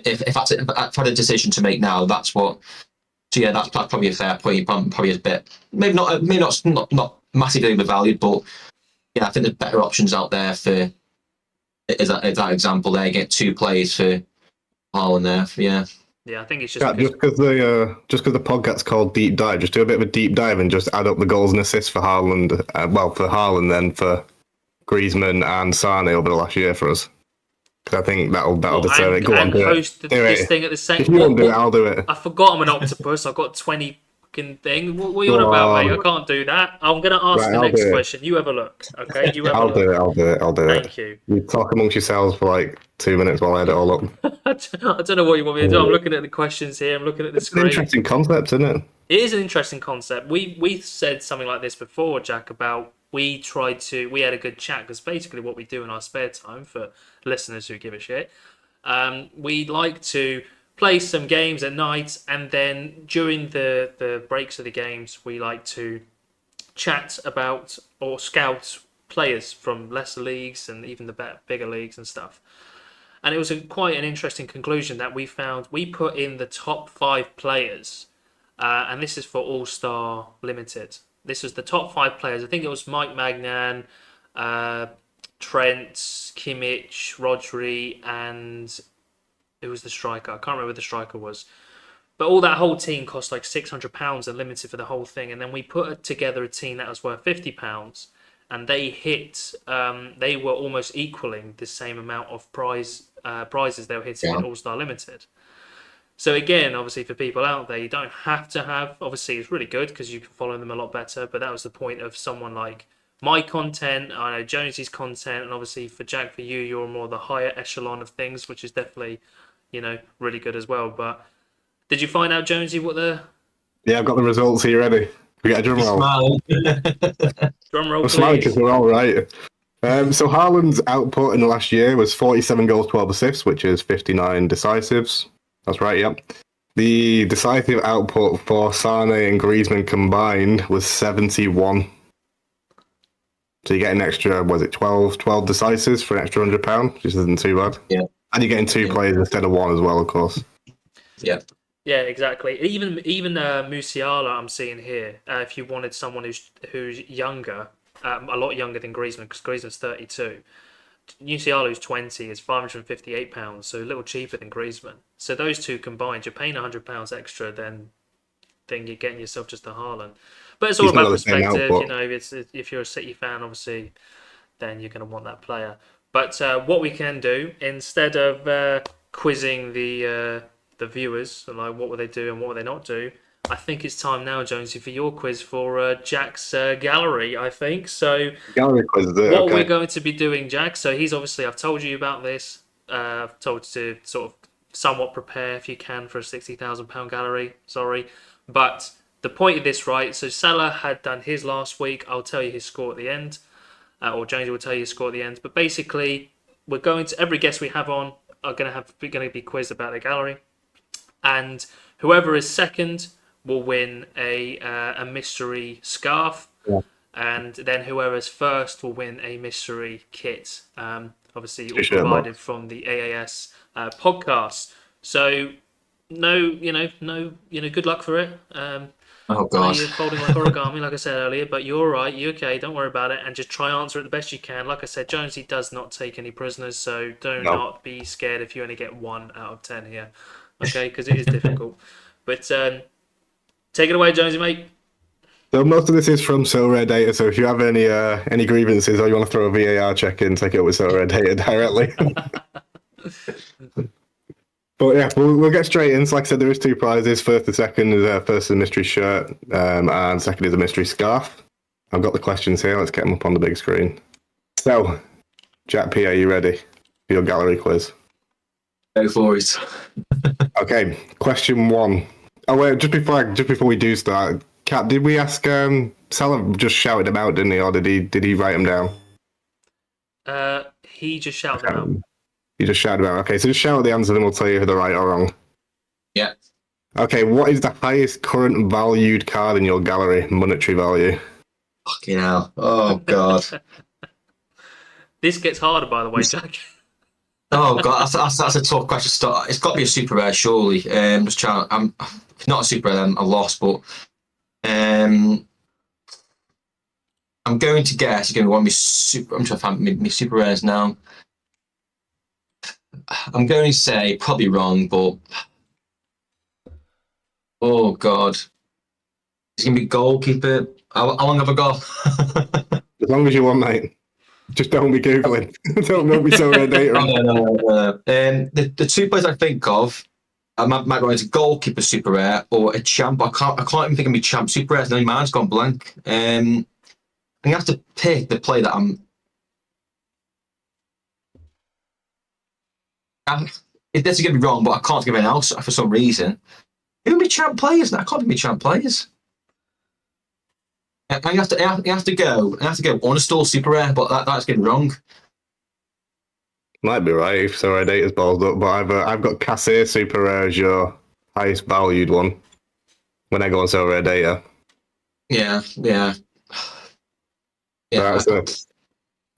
If I had a decision to make now, that's what. So yeah, that's probably a fair point. Probably a bit, maybe not massively overvalued, but I think there's better options out there for. Is that example there? Get two players for Haaland there. Yeah, I think it's just because the podcast's called Deep Dive. Just do a bit of a deep dive and just add up the goals and assists for Haaland. For Haaland, then for Griezmann and Sane over the last year for us. Because I think that'll deserve it. Go on, do host it. This thing at the same. If you want to do it, I'll do it. I forgot I'm an octopus. I've got 20 fucking thing. What are you on about, mate? I can't do that. I'm going to ask the next question. You have a look, okay? I'll do it. Thank you. You talk amongst yourselves for like 2 minutes while I edit it all up. I don't know what you want me to do. I'm looking at the questions here. I'm looking at the screen. It's an interesting concept, isn't it? It is an interesting concept. We said something like this before, Jack, about we had a good chat, because basically what we do in our spare time, for listeners who give a shit, we like to play some games at night, and then during the breaks of the games, we like to chat about or scout players from lesser leagues and even the bigger leagues and stuff. And it was quite an interesting conclusion that we found. We put in the top 5 players, and this is for All-Star Limited. This was the top 5 players. I think it was Mike Magnan, Trent, Kimmich, Rodri, and it was the striker. I can't remember who the striker was. But all that whole team cost like £600 and limited for the whole thing. And then we put together a team that was worth £50, and they they were almost equaling the same amount of prizes they were hitting in All-Star Limited. So again, obviously for people out there, you don't have to have, obviously it's really good because you can follow them a lot better, but that was the point of someone like my content, I know Jonesy's content, and obviously for Jack, for you, you're more the higher echelon of things, which is definitely, really good as well. But did you find out, Jonesy, what the... Yeah, I've got the results here ready. We get a drum roll. Drum roll, I'm smiling because we're all right. So Haaland's output in the last year was 47 goals, 12 assists, which is 59 decisives. That's right, yep. The decisive output for Sane and Griezmann combined was 71. So you get an extra, 12 decisives for an extra £100, which isn't too bad. Yeah. And you're getting 2 players instead of 1 as well, of course. Yeah. Yeah, exactly. Even Musiala, I'm seeing here. If you wanted someone who's younger, a lot younger than Griezmann, because Griezmann's 32, Musiala's 20 is £558, so a little cheaper than Griezmann. So those two combined, you're paying £100 extra, then you're getting yourself just a Haaland. But it's all He's not about got the same perspective. output. You know, if you're a City fan, obviously, then you're going to want that player. But what we can do, instead of quizzing the viewers, like what will they do and what will they not do, I think it's time now, Jonesy, for your quiz for Jack's gallery, I think. So Gallery quiz, is it? what Okay. we're going to be doing, Jack, so he's obviously, I've told you about this. I've told you to sort of somewhat prepare if you can for a £60,000 gallery. Sorry. But the point of this, right, so Salah had done his last week. I'll tell you his score at the end. Or Jonesy will tell you his score at the end. But basically, we're going to, every guest we have on are going to be quizzed about the gallery. And whoever is second will win a mystery scarf. Yeah. And then whoever's first will win a mystery kit. Obviously, all T-shirt provided box. from the AAS podcast. So, no, good luck for it. Oh I know God. you're folding like origami, like I said earlier, but you're all right. You're okay. Don't worry about it, and just try and answer it the best you can. Like I said, Jonesy does not take any prisoners, so do No. not be scared if you only get 1 out of 10 here, okay? Because it is difficult. But take it away, Jonesy, mate. So most of this is from Sorare data. So if you have any grievances or you want to throw a VAR check in, take it with Sorare data directly. But yeah, we'll get straight in. So like I said, there is 2 prizes. First and second is first is a mystery shirt, and second is a mystery scarf. I've got the questions here. Let's get them up on the big screen. So, JackP, are you ready for your gallery quiz? Go for it. Okay, question 1. Oh wait, just before we do start, Kat, did we ask Salah just shouted them out, didn't he, or did he write them down? He just shouted them out. You just shouted them out. Okay, so just shout the answer, and we'll tell you if they're right or wrong. Yeah. Okay, what is the highest current valued card in your gallery, monetary value? Fucking hell. Oh God. This gets harder, by the way, Jack. Oh God, that's a tough question to start. It's got to be a super rare, surely. Just trying. I'm not a super rare. I'm lost, but I'm going to guess. You're going to want me super. I'm trying to find me super rares now. I'm going to say probably wrong, but oh God, it's going to be goalkeeper. How long have I got? As long as you want, mate. Just don't be googling. don't be so data. No. The 2 players I think of, I might go into goalkeeper super rare or a champ. I can't even think of my champ super rare. No, mine's gone blank. I'm gonna have to pick the player that this is gonna be wrong, but I can't think of anyone else for some reason. Who are my champ players now? I can't think of my champ players. You have to go. I have to go Unstall super rare, but that's getting wrong. Might be right if Sorare data's ballsed up, but I've got Cassier super rare as your highest valued one when I go on Sorare data. Yeah. That's a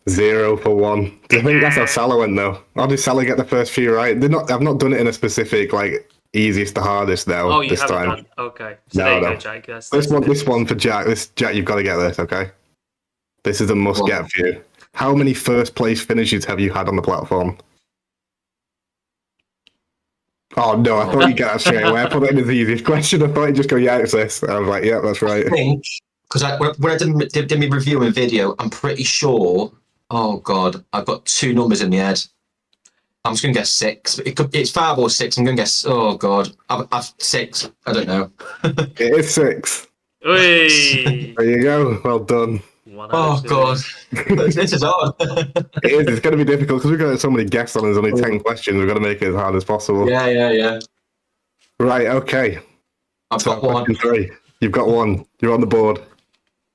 0 for 1. I think that's how Salah went though. Or did Salah get the first few right? I've not done it in a specific like easiest to hardest now. Oh, you this haven't time. done. Okay, so No, there you no. go, Jack. This one for Jack. Jack, you've got to get this. Okay, this is a must get for you. How many first place finishes have you had on the platform? Oh no, I thought you'd get that straight away. I put it in as the easiest question. I thought you'd just go, yeah, it's this. I was like, yeah, that's right. I think because when I did my review and video, I'm pretty sure. Oh God, I've got 2 numbers in the head. I'm just gonna guess 6. It's 5 or 6. I'm gonna guess. Oh God, I've 6. I don't know. It is 6. Oi! There you go. Well done. Oh God, this is hard. It is. It's going to be difficult because we've got so many guests on. There's only 10 questions. We've got to make it as hard as possible. Yeah. Right. Okay. I've got one. Question 3. You've got one. You're on the board.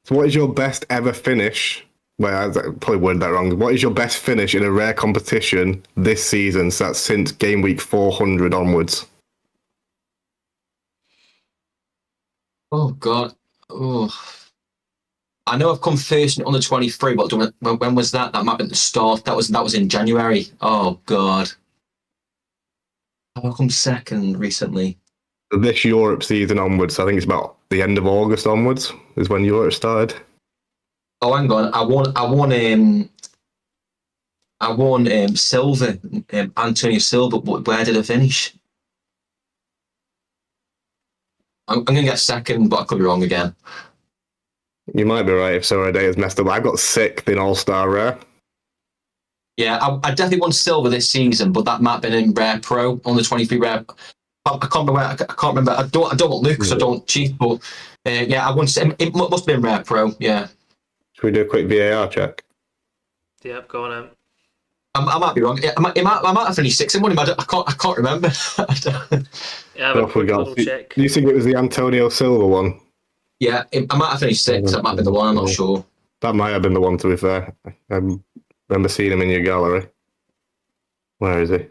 So, what is your best ever finish? Well, I probably worded that wrong. What is your best finish in a rare competition this season? So that's since game week 400 onwards. Oh God. Oh. I know I've come first on the 23, but when was that? That might have been the start. That was in January. Oh God. I've come second recently. This Europe season onwards, I think it's about the end of August onwards is when Europe started. Oh, hang on. I won I won silver, Antonio Silva, but where did I finish? I'm going to get second, but I could be wrong again. You might be right if Sorare is messed up. I got 6th in All-Star Rare. Yeah, I definitely won silver this season, but that might have been in Rare Pro on the 23 Rare. I can't remember. I can't remember. I don't want Luke because I don't cheat, but yeah, I won. It must have been Rare Pro. Yeah. Should we do a quick VAR check? Yep, go on. I might be wrong. I might have finished 6th in one. I can't remember. Yeah, have a quick little Do check. you think it was the Antonio Silva one? Yeah, I might have finished 6th. That might have been the one. I'm not sure. That might have been the one, to be fair. I remember seeing him in your gallery. Where is he?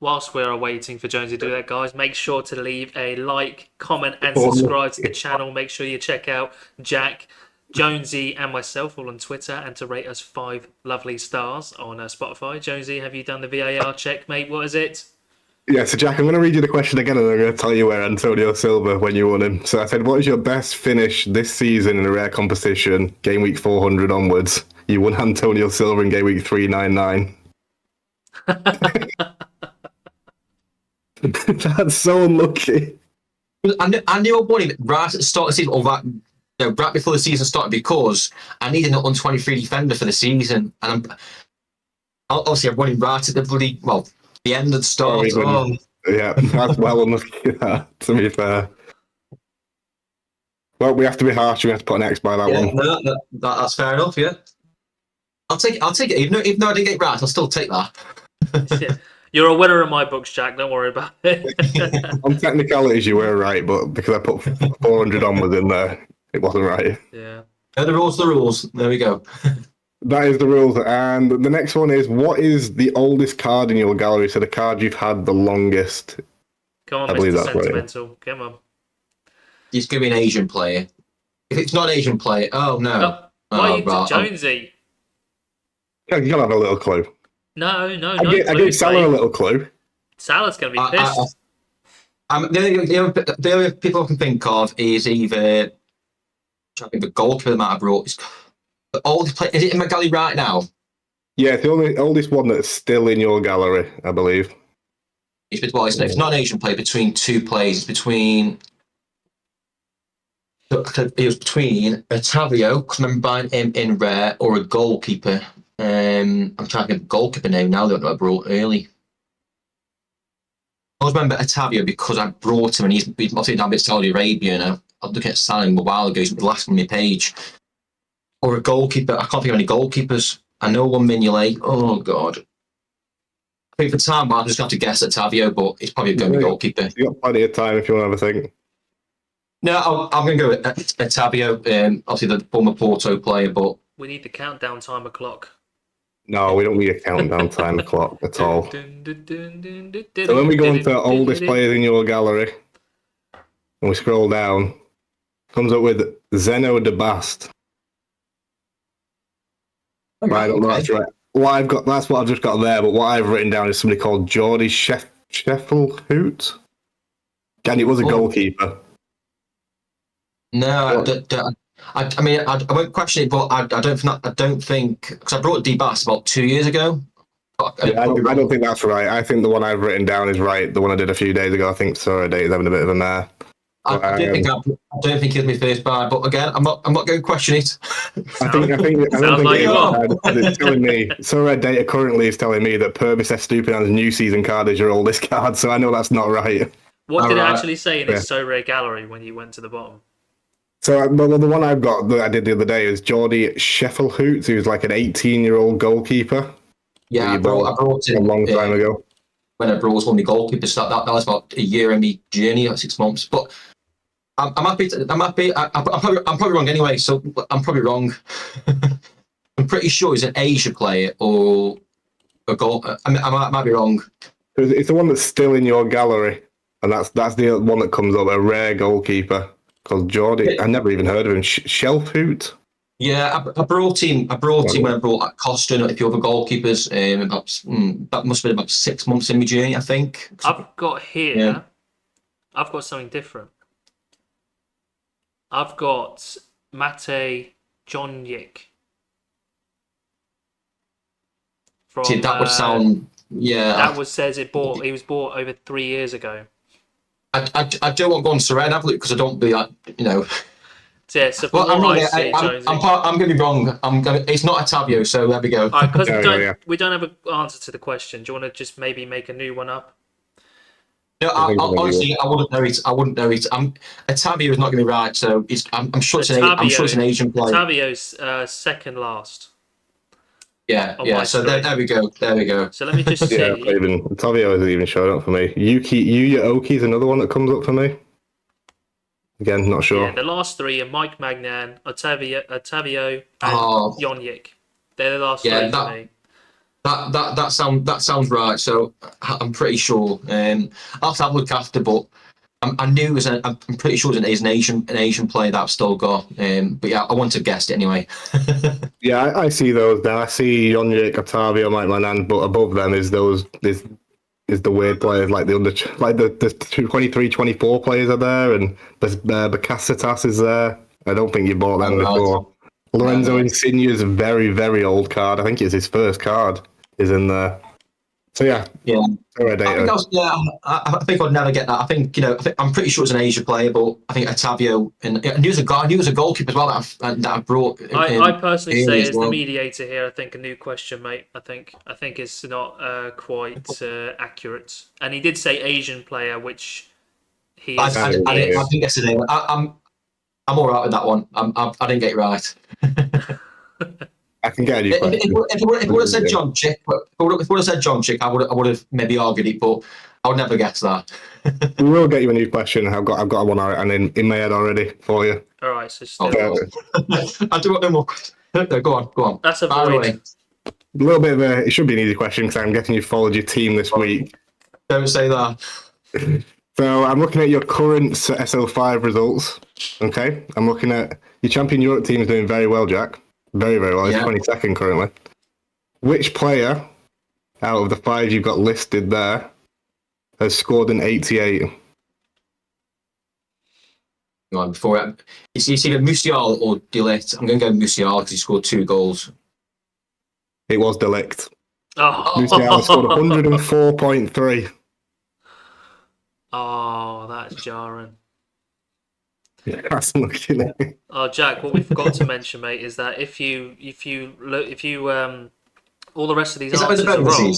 Whilst we're waiting for Jonesy to do that, guys, make sure to leave a like, comment, and subscribe to the channel. Make sure you check out Jack, Jonesy, and myself all on Twitter, and to rate us 5 lovely stars on Spotify. Jonesy, have you done the VAR check, mate? What is it? Yeah, so Jack, I'm going to read you the question again, and I'm going to tell you where Antonio Silva when you won him. So I said, what is your best finish this season in a rare competition, game week 400 onwards? You won Antonio Silva in game week 399. That's so unlucky. I knew I won him right at the start of the season, or right before the season started, because I needed an un-23 defender for the season, and obviously I won him right at the end of the start. Yeah, that's well unlucky, that, to be fair. Well, we have to be harsh. We have to put an X by that one. No, that's fair enough. Yeah, I'll take it. Even though I didn't get it right, I'll still take that. Yeah. You're a winner in my books, Jack. Don't worry about it. On technicalities, you were right, but because I put 400 onwards in there, it wasn't right. Yeah. The rules. There we go. That is the rules. And the next one is, what is the oldest card in your gallery? So the card you've had the longest. Come on, I believe Mr. that's right. Sentimental. Come on. It's going to be an Asian player. If it's not an Asian player, oh no. Why are you right. Jonesy? Yeah, you gotta have a little clue. No, I gave Salah a little clue. Salah's going to be pissed. The only people I can think of is either the goalkeeper that might have brought. The oldest player, is it in my gallery right now? Yeah, it's the oldest one that's still in your gallery, I believe. It's not an Asian player, between 2 players. It was between Otavio, because I remember buying him in rare, or a goalkeeper. I'm trying to get a goalkeeper name now that I brought early. I always remember Otavio because I brought him, and he's obviously down in Saudi Arabia, and I was looking at selling him a while ago. He's the last on my page. Or a goalkeeper. I can't think of any goalkeepers. I know one Mignolet. Oh, God. I think for time, I'll just have to guess Otavio, but it's probably going to be goalkeeper. You've got plenty of time if you want to have a think. No, I'm going to go with Otavio. Obviously, the former Porto player, but... We need the countdown timer clock. No, we don't need a countdown time clock at all. So when we go into the oldest players in your gallery, and we scroll down, comes up with Zeno de Bast. I don't know that's right. That's what I've just got there, but what I've written down is somebody called Geordie Scheffelhout. And it was a goalkeeper. No, I mean, I won't question it, but I don't think, because I brought D-Bass about 2 years ago. I don't think that's right. I think the one I've written down is right. The one I did a few days ago, I think Sorare is having a bit of a mare. I don't think it was my first buy, but again, I'm not going to question it. I don't think it's telling me. Sorare data currently is telling me that Purvis Estupiñán's new season card is your oldest card, so I know that's not right. What did it actually say in its Sorare gallery when you went to the bottom? So the one I've got that I did the other day is Geordie Scheffelhout, who's like an 18-year-old goalkeeper. Yeah, I brought it a long time ago. When I brought one of the goalkeepers, that was about a year in my journey, or 6 months. But I'm happy. I'm probably wrong anyway. So I'm probably wrong. I'm pretty sure he's an Asia player or a goal. I might be wrong. It's the one that's still in your gallery, and that's the one that comes up, a rare goalkeeper called Geordie. I never even heard of him. Scheffelhout. Yeah, I brought him when I brought Costa and a few other goalkeepers. That must have been about 6 months in my journey, I think. I've got here. Yeah. I've got something different. I've got Mate Jonjik. from. See, that would sound. Yeah. That says he was bought over 3 years ago. I don't want to go on Sorare and have a look because I don't be like, you know. So, yeah, so Well, from I'm what wrong. I see, Jonesy. I'm going to be wrong. It's not a Tavio, so there we go. All right, because Yeah. we don't have an answer to the question. Do you want to just maybe make a new one up? No, honestly, I wouldn't know it. I wouldn't know it. A Tavio is not going to be right. So I'm sure I'm sure it's an Asian player. Tavio's second last. Yeah, on yeah. my So screen. there we go. There we go. So let me just see. Yeah, Tavio isn't even showing up for me. Yuya Oki's another one that comes up for me. Again, not sure. Yeah, the last three are Mike Magnan, Otavio, and Oh. Yonyik. They're the last Yeah, three for me. That sounds right. So I'm pretty sure. I'll have to have a look after, but I knew it was. I'm pretty sure it is an Asian player that I've still got. But yeah, I want to guess it anyway. Yeah, I see those now. I see Yonyik, Otavio, Mike Manan, but above them is the weird players like the 23, 24 players are there, and there's Bacasitas is there. I don't think you bought them before. Lorenzo Insigne's very, very old card. I think it's his first card is in there. So yeah. I think I'd never get that. I think I'm pretty sure it's an Asia player, but I think Otavio and I knew it was a goalkeeper as well that I brought. I personally say as well. the mediator here, I think a new question, mate. I think it's not quite accurate. And he did say Asian player, which he is. I didn't guess the name. I'm all right with that one. I didn't get it right. I can get you. If it would have said John Chick, I would have maybe argued it, but I would never guess that. We will get you a new question. I've got one and in my head already for you. All right, so I do want no more. No, go on. That's a void. A little bit of it should be an easy question because I'm guessing you followed your team this week. Don't say that. So I'm looking at your current SL5 results. Okay, I'm looking at your Champion Europe team is doing very well, Jack. Very, very well. He's 22nd currently. Which player out of the 5 you've got listed there has scored an 88? Go on, before it's either Musial or Delict. I'm going to go Musial because he scored 2 goals. It was Delict. Oh. Musial scored 104.3. Oh, that's jarring. That's looking at it. Oh, Jack, what we forgot to mention, mate, is that if you all the rest of these answers are wrong,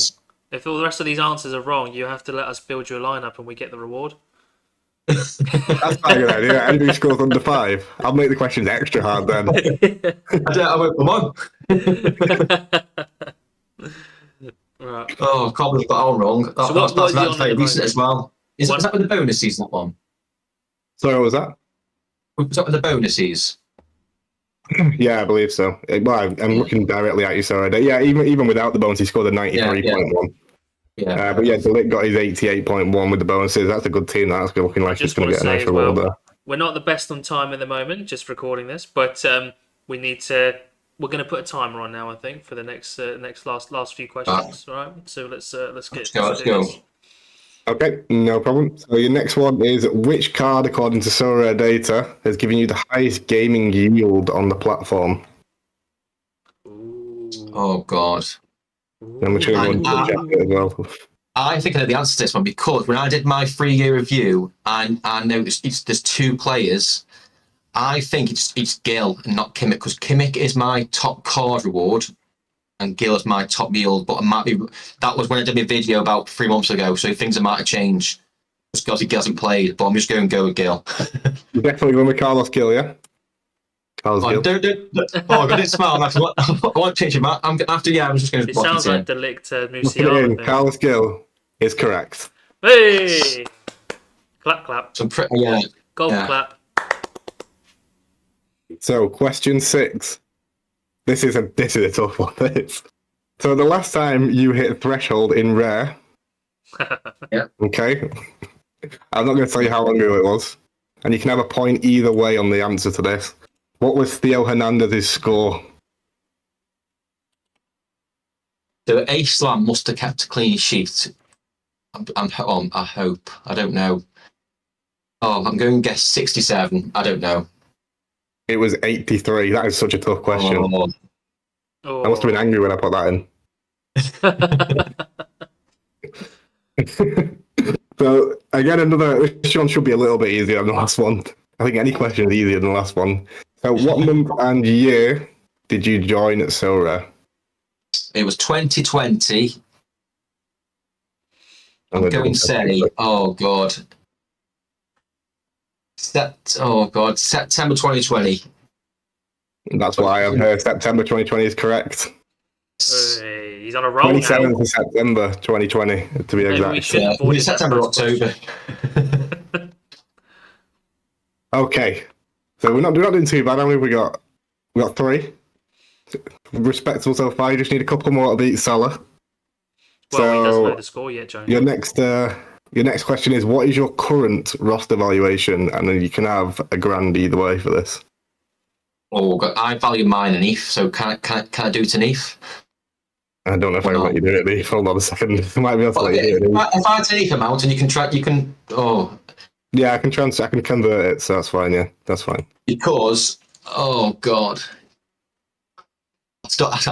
if all the rest of these answers are wrong, you have to let us build you a lineup and we get the reward. That's not a good idea. Anybody scores under 5, I'll make the questions extra hard then. I won't come on. Right. Oh, can't believe I got all wrong. So that's very recent as well. Is that with the bonuses, that one? Sorry, what was that? Was that with the bonuses? Yeah, I believe so. Well, I'm looking directly at you, sorry. Yeah, even without the bonus, he scored a 93.1. Yeah. But yeah, Delict got his 88.1 with the bonuses. That's a good team. That's looking like it's going to get a nice reward there. We're not the best on time at the moment, just recording this, but we're going to put a timer on now, I think, for the next last few questions. All right. So let's go. Okay, no problem. So your next one is which card, according to Sorare data, has given you the highest gaming yield on the platform? Ooh. Oh God. And we're going to go into the jacket as well. I think I know the answer to this one because when I did my 3-year review, and I noticed there's 2 players. I think it's Gil and not Kimmich because Kimmich is my top card reward. And Gil is my top yield, but that was when I did my video about 3 months ago, so things might have changed. Because he hasn't played, but I'm just going to go with Gil. You're definitely going with Carlos Gil, yeah? Gil. I got it smile. I won't change it. I'm just going to. It sounds like Delict Musiala. Carlos Gil is correct. Hey! Clap. Golf clap. So, question 6. This is a tough one. So the last time you hit threshold in rare, okay, I'm not going to tell you how long ago it was, and you can have a point either way on the answer to this. What was Theo Hernandez's score? So Islam must have kept a clean sheet. I hope. I don't know. Oh, I'm going to guess 67. I don't know. It was 83. That is such a tough question. Oh. I must have been angry when I put that in. So again, this one should be a little bit easier than the last one. I think any question is easier than the last one. So what month and year did you join at Sorare? It was 2020. I'm going to say, oh god, September 2020. That's why I've heard September 2020 is correct. Hey, he's on a roll now. 27th of September 2020, to be Maybe exact. we should have avoided that September, first October. question. Okay, so we're not doing too bad. How many have we got? We got 3. Respectable so far. You just need a couple more to beat Salah. Well, he doesn't know the score yet, Joe. Your next question is, what is your current roster valuation? And then you can have a grand either way for this. Oh, God, I value mine and Eve, so can I do it to Eve? I don't know if I can let you do it, Eve. Hold on a second. I might be able to let you do it. If I take amount and you can. Oh, yeah, I can convert it, so that's fine. Yeah, that's fine. Because, oh God, I don't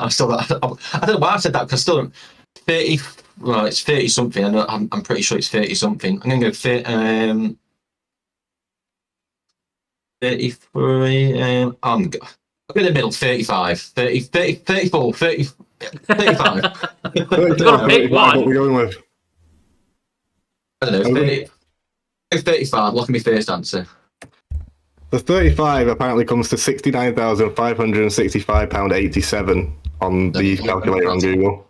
know why I said that because still 30. Well, it's 30 something. I'm pretty sure it's 30 something. I'm gonna go 33. I'm in the middle. 35, 30, 30, 34, 30, 35. You've got to pick one. What we're going with? I don't know. 30, 35. Lock in my first answer. The 35 apparently comes to £69,565.87 on the calculator on Google.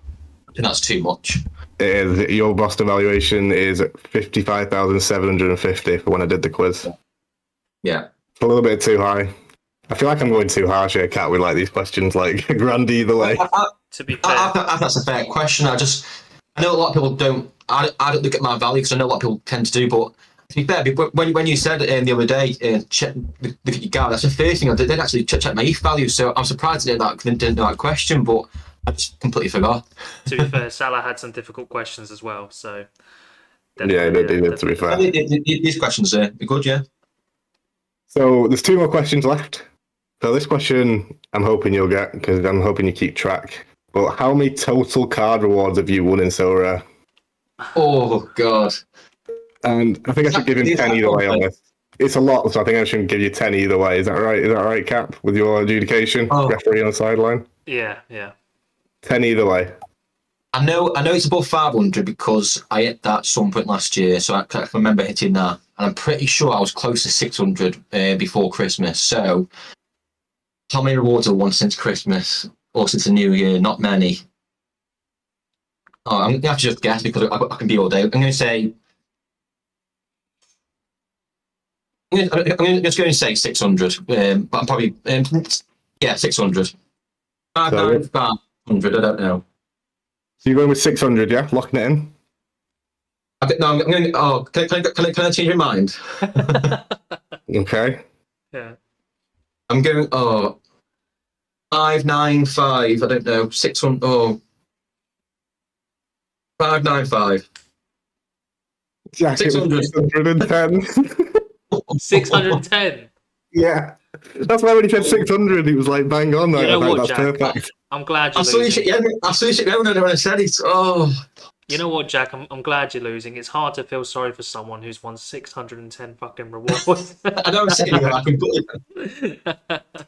I think that's too much. Your roster valuation is 55,750 for when I did the quiz. Yeah. It's a little bit too high. I feel like I'm going too harsh here, Kat, with like these questions, like grand either way. To be fair, I think that's a fair question. I know a lot of people don't. I don't look at my value because I know a lot of people tend to do. But to be fair, when you said the other day, check look at your GAR, that's the first thing I did actually check my ETH value. So I'm surprised I didn't know that question, but I just completely forgot. to be fair, Salah had some difficult questions as well. So Yeah, they did, to be fair. These questions are good, yeah. So there's 2 more questions left. So this question I'm hoping you'll get because I'm hoping you keep track. But how many total card rewards have you won in Sorare? Oh God. And I think I should give him 10 either way on this. It's a lot, so I think I should give you 10 either way. Is that right? Is that right, Cap, with your adjudication? Referee on the sideline? Yeah. 10 either way. I know it's above 500 because I hit that at some point last year, so I can remember hitting that. And I'm pretty sure I was close to 600 before Christmas. So how many rewards have I won since Christmas or since the New Year? Not many. Oh, I'm going to have to just guess because I can be all day. I'm going to say... I'm just going to say 600, but I'm probably... 600. 500, I don't know. So you're going with 600, yeah? Locking it in? I'm going. Oh, can I change your mind? Okay. Yeah. I'm going. Oh, 595. I don't know. 600. Oh, 595. Jack, 600. 610. 610. Yeah. That's why when he said 600, he was like, bang on. You know what, that's Jack? perfect. I'm glad you're I saw you. losing. I saw you when I said it. Oh. You know what, Jack? I'm glad you're losing. It's hard to feel sorry for someone who's won 610 fucking rewards. I don't see you. I can put it.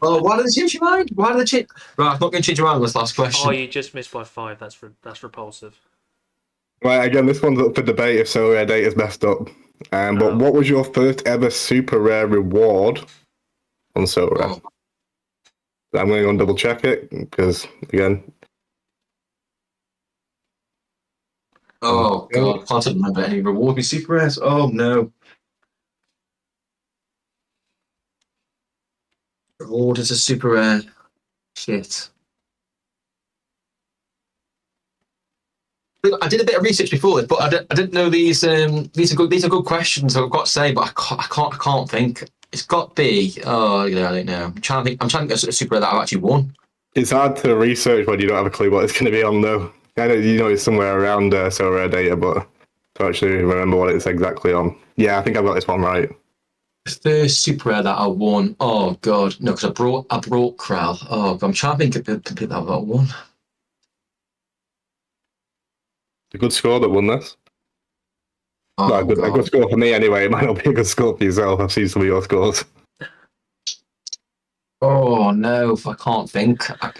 Oh, why did they change your mind? Why did they change? Right, I'm not going to change your mind on this last question. Oh, you just missed by 5. That's repulsive. Right, again, this one's up for debate if Sorare data's messed up. But what was your first ever super rare reward on Sorare? Oh. I'm going to go and double check it because, again. Oh God, I can't remember any reward me super rares. Oh no. Reward is a super rare. Shit. I did a bit of research before this, but I didn't know these. These are good questions. I've got to say, but I can't think. It's got to be. Oh, yeah, I don't know. I'm trying to think of a super rare that I've actually won. It's hard to research when you don't have a clue what it's going to be on, though. I know you know it's somewhere around Sorare data, but to actually remember what it's exactly on. Yeah, I think I've got this one right. The first super rare that I won. Oh God, no, because I brought Kral. Oh God, I'm trying to think of the people that I've got won. a good score that won this. Oh, No, a good score for me anyway. It might not be a good score for yourself. I've seen some of your scores. Oh no, I can't think. I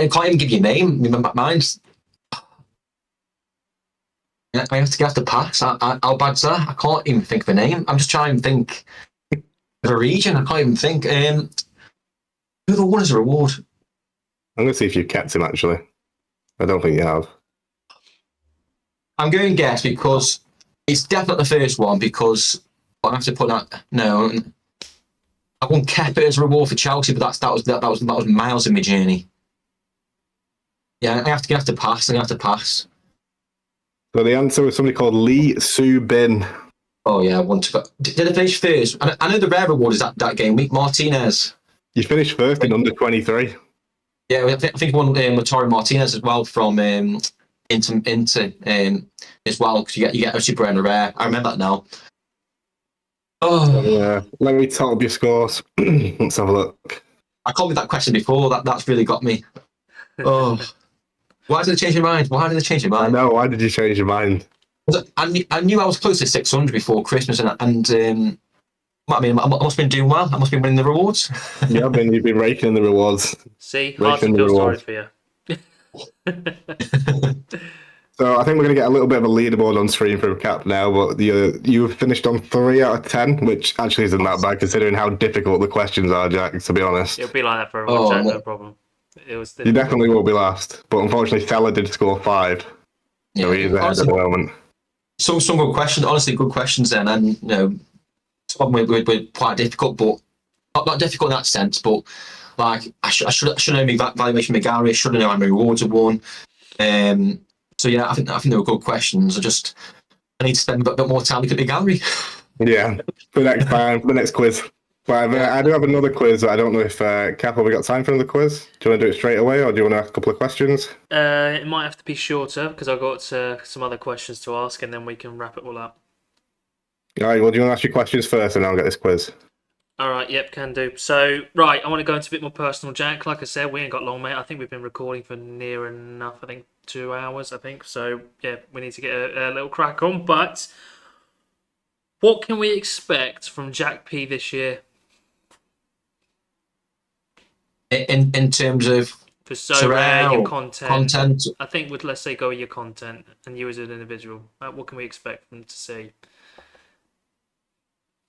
can't even give you a name. Mine's. I have to pass. How bad's that? I can't even think of a name. I'm just trying to think of a region. I can't even think. Who the won as a reward? I'm going to see if you've kept him, actually. I don't think you have. I'm going to guess because it's definitely the first one because I have to put that. No, I won Kepa as a reward for Chelsea, but that was miles in my journey. Yeah, I have to pass. I have to pass. So the answer was somebody called Lee Soo Bin. Oh yeah, I want to. Did I finish first? I know the rare reward is that game week. Martinez. You finished first in under 23. Yeah, I think I won Lautaro Martinez as well from Inter as well because you get a super and a rare. I remember that now. Oh, Let me top up your scores. Let's have a look. I called me that question before. That's really got me. Oh, why did they change your mind? Why did they change your mind? I know. Why did you change your mind? I knew I was close to 600 before Christmas, and I mean, I must have been doing well. I must have been winning the rewards. Yeah, you've been raking in the rewards. See, hard to feel sorry for you. So I think we're going to get a little bit of a leaderboard on screen from Cap now, but you finished on 3 out of 10, which actually isn't that bad considering how difficult the questions are, Jack, to be honest. It'll be like that for everyone, Jack, no problem. You definitely will be last, but unfortunately Stella did score 5, so he's ahead at the moment. Some good questions, honestly good questions then, and you know, some of them were quite difficult, but not difficult in that sense, but like I should know my valuation of Megari, I should know how many rewards I won. So yeah, I think they were good questions. I need to spend a bit more time looking at my gallery. Yeah, for next time, for the next quiz. But I do have another quiz. I don't know if Cap, have we got time for another quiz? Do you want to do it straight away, or do you want to ask a couple of questions? It might have to be shorter because I've got some other questions to ask, and then we can wrap it all up. All right. Well, do you want to ask your questions first, and I'll get this quiz? All right. Yep, can do. So, right, I want to go into a bit more personal, Jack. Like I said, we ain't got long, mate. I think we've been recording for near enough. I think 2 hours. I think so. Yeah, we need to get a little crack on. But what can we expect from JackP this year? In terms of For Sorare, your content. I think let's say go with your content and you as an individual. What can we expect them to see?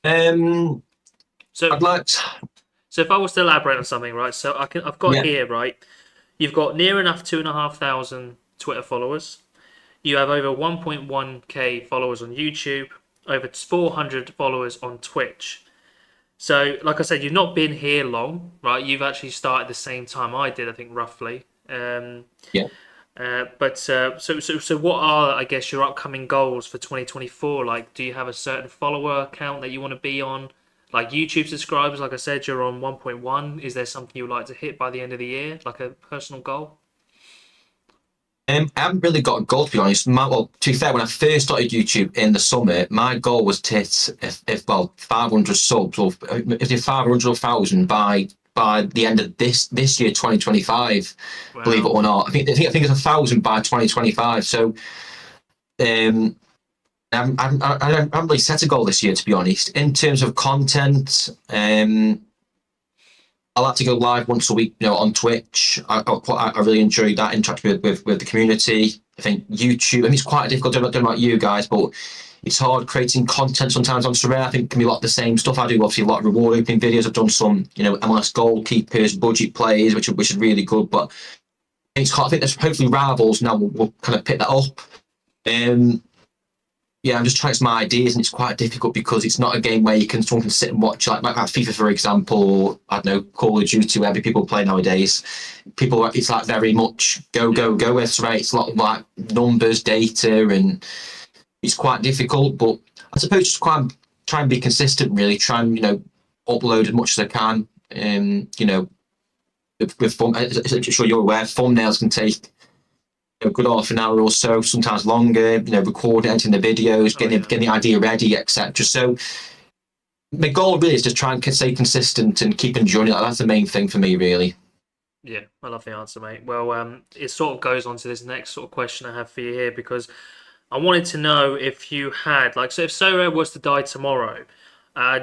So I'd like to... So if I was to elaborate on something, right? So I've got here, right? You've got near enough 2,500 Twitter followers. You have over 1.1k followers on YouTube, over 400 followers on Twitch. So, like I said, you've not been here long, right? You've actually started the same time I did, I think, roughly. So what are, I guess, your upcoming goals for 2024? Like, do you have a certain follower count that you want to be on? Like YouTube subscribers, like I said, you're on 1.1. Is there something you would like to hit by the end of the year, like a personal goal? I haven't really got a goal, to be honest. To be fair, when I first started YouTube in the summer, my goal was to hit if 500 subs or if 500 or 1,000 by the end of this year, 2025. Wow. Believe it or not, I think it's 1,000 by 2025. So, I haven't really set a goal this year, to be honest. In terms of content, I like to go live once a week, on Twitch. I really enjoy that interaction with the community. I think YouTube, I mean, it's quite difficult. I don't know about you guys, but it's hard creating content sometimes on Sorare. I think it can be a lot of the same stuff. I do obviously a lot of reward opening videos. I've done some, MLS goalkeepers, budget plays, which is really good. But it's hard. I think there's hopefully rivals now will kind of pick that up. Yeah, I'm just trying some ideas, and it's quite difficult because it's not a game where someone can sit and watch, like FIFA, for example, or I don't know, Call of Duty, where people play nowadays. It's like very much go. It's right. It's a lot of like numbers, data, and it's quite difficult. But I suppose just try and be consistent. Really, try and upload as much as I can. With fun, as I'm sure you're aware, thumbnails can take a good half an hour or so, sometimes longer, recording, editing the videos, getting the idea ready, etc. So my goal really is to try and stay consistent and keep enjoying it. That's the main thing for me, really. Yeah, I love the answer, mate. Well, it sort of goes on to this next sort of question I have for you here because I wanted to know if you had, like, so if Sorare was to die tomorrow,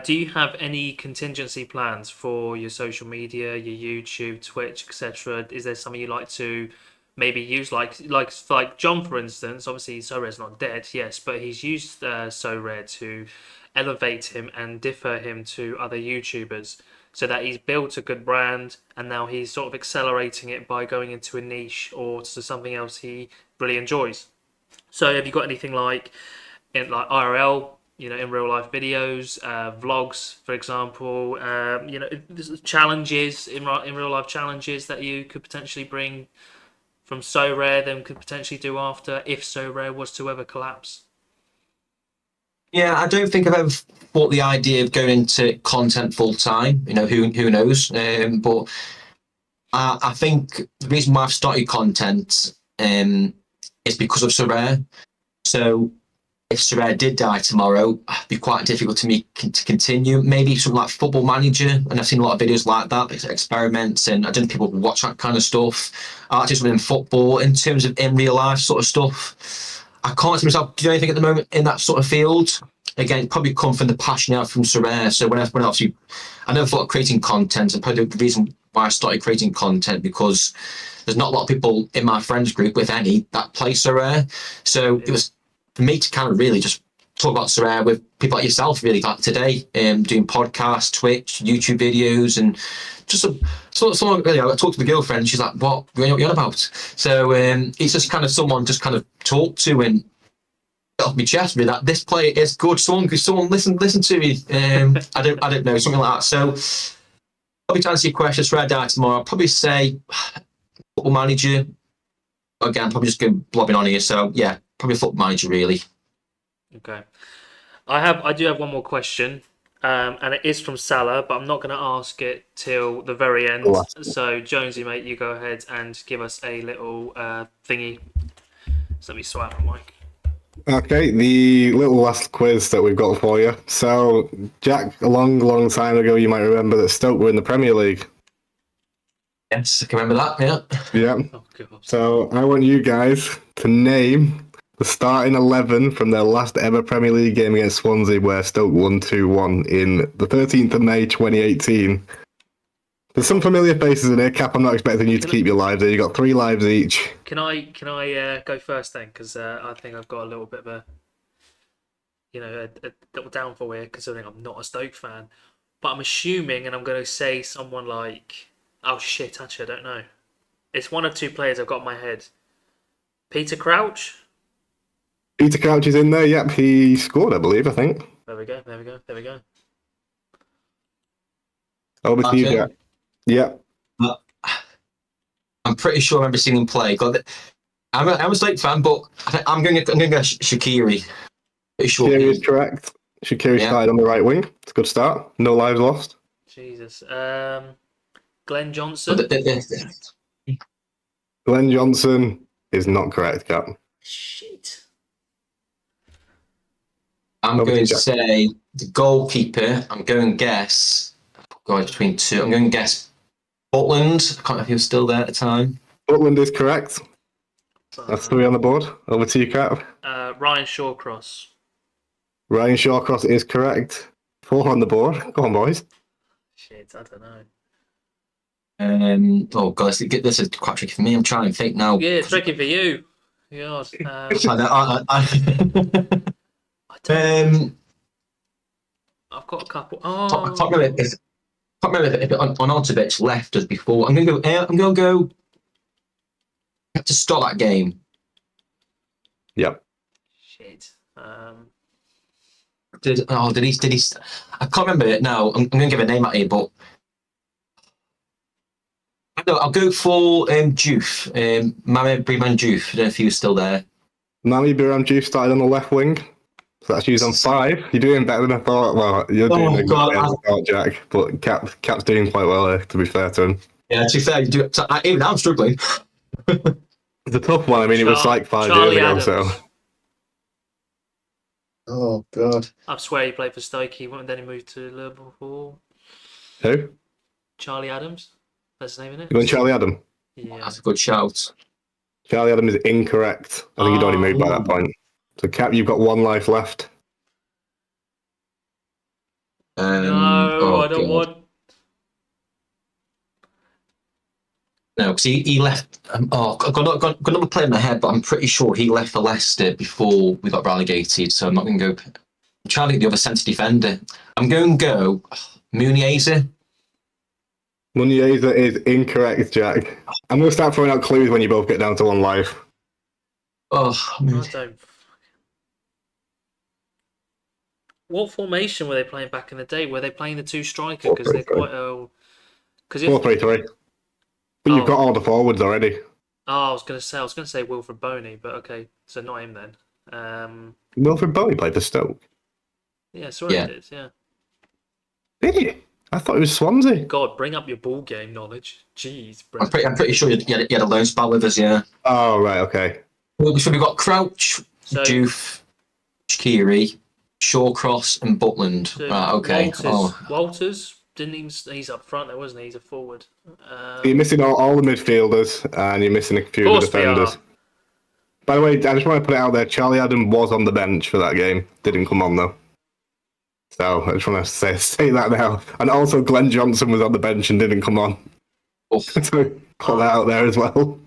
do you have any contingency plans for your social media, your YouTube, Twitch, etc.? Is there something you like to maybe use, like John, for instance? Obviously, Sorare's not dead, yes, but he's used Sorare to elevate him and differ him to other YouTubers, so that he's built a good brand, and now he's sort of accelerating it by going into a niche or to something else he really enjoys. So have you got anything like in like IRL, in real life videos, vlogs, for example, challenges in real life challenges that you could potentially bring from So Rare, then could potentially do after if So Rare was to ever collapse? Yeah, I don't think I've ever thought the idea of going into content full time. Who knows? But I think the reason why I've started content is because of Sorare. So if Sorare did die tomorrow, it'd be quite difficult to me to continue. Maybe something like Football Manager, and I've seen a lot of videos like that, experiments, and I don't think people watch that kind of stuff. I like just in football. In terms of in real life sort of stuff, I can't see myself doing anything at the moment in that sort of field. Again, probably come from the passion out from Sorare. So when obviously, I never thought of creating content, and probably the reason why I started creating content because there's not a lot of people in my friends group, if any, that play Sorare. So it was for me to kind of really just talk about Sorare with people like yourself, really, like today, doing podcasts, Twitch, YouTube videos, and just someone. I talked to the girlfriend. She's like, "What? What are you on about?" So it's just kind of someone just kind of talk to and get off my chest. Really, that this player is good. Someone listen to me. I don't know, something like that. So probably to answer your question, Sorare die tomorrow. I'll probably say Football Manager. Again, probably just go blobbing on here. So yeah, probably Football Manager really. Okay. I do have one more question, and it is from Salah, but I'm not going to ask it till the very end. Last. So Jonesy, mate, you go ahead and give us a little thingy. So let me swipe my mic. Okay, the little last quiz that we've got for you. So, Jack, a long time ago, you might remember that Stoke were in the Premier League. Yes, I can remember that. Yeah. Yeah. Oh god. So, I want you guys to name the starting 11 from their last ever Premier League game against Swansea, where Stoke won 2-1 in the 13th of May 2018. There's some familiar faces in here. Cap, I'm not expecting you to keep your lives there. You got 3 lives each. Can I go first then? Because I think I've got a little bit of a a little downfall here, considering I'm not a Stoke fan. But I'm assuming, and I'm going to say someone like, oh shit, actually I don't know. It's one of two players I've got in my head. Peter Crouch. Peter Crouch is in there. Yep, he scored, I believe, I think. There we go. There we go. There we go. Over to you, Okay. Jack. Yep. I'm pretty sure I remember seeing him play. I'm a Stoke fan, but I'm going to go Shaqiri. Pretty sure. Shaqiri is correct. Shaqiri started on the right wing. It's a good start. No lives lost. Jesus. Glenn Johnson. Glenn Johnson is not correct, Cap. Shit. I'm going to say the goalkeeper. I'm going to guess. Going between two. I'm going to guess Butland. I can't know if he was still there at the time. Butland is correct. That's 3 on the board. Over to you, Cap. Ryan Shawcross. Ryan Shawcross is correct. 4 on the board. Go on, boys. Shit, I don't know. Oh god, this is quite tricky for me. I'm trying to think now. Yeah, it's tricky for you. God. I've got a couple. I can't remember if Onautovic left us before. I'm going to go to start that game. Yep. Shit. Did he? I can't remember it now. I'm going to give a name out here, but no, I'll go for Diouf, Mame Briman Diouf. I don't know if he was still there. Mami Biram Diouf started on the left wing. So that's used on 5. You're doing better than I thought. Well, you're doing better than I thought, Jack. But Cap's doing quite well there, to be fair to him. Yeah, to be fair, even I'm struggling. It's a tough one. I mean, it was like 5 years ago, Adams. so. Oh god! I swear he played for Stoke. Then he moved to Liverpool. Who? Charlie Adams. That's his name, isn't You want it? Charlie Adam? Yeah. That's a good shout. Charlie Adam is incorrect. I think he'd already moved by that Oh. point. So, Cap, you've got 1 life left. No, Oh I don't God. want. No, because he left. I've got another player in my head, but I'm pretty sure he left for Leicester before we got relegated. So I'm not going to go. I'm trying to get the other centre defender. I'm going to go Muniesa. Muniesa is incorrect, Jack. I'm going to start throwing out clues when you both get down to 1 life. Oh, I don't. What formation were they playing back in the day? Were they playing the 2 striker? Because they're 4-3-3. Oh, quite old. Because 4-3-3. But you've got all the forwards already. I was gonna say Wilfred Boney, but okay, so not him then. Wilfred Boney played for Stoke. Yeah, sorry, Yeah. it is. Yeah. Did he? I thought it was Swansea. God, bring up your ball game knowledge. Jeez, I'm pretty sure you had a loan spell with us, yeah. Oh, right, okay. So we've got Crouch, So- Doof, Shaqiri, Shawcross, and Butland. So Right, okay. Walters didn't even. He's up front, though, wasn't he? He's a forward. You're missing all the midfielders, and you're missing a few of the Of course we defenders. are. By the way, I just want to put it out there, Charlie Adam was on the bench for that game. Didn't come on, though. So I just want to say that now. And also Glenn Johnson was on the bench and didn't come on. Oh. So put that out there as well.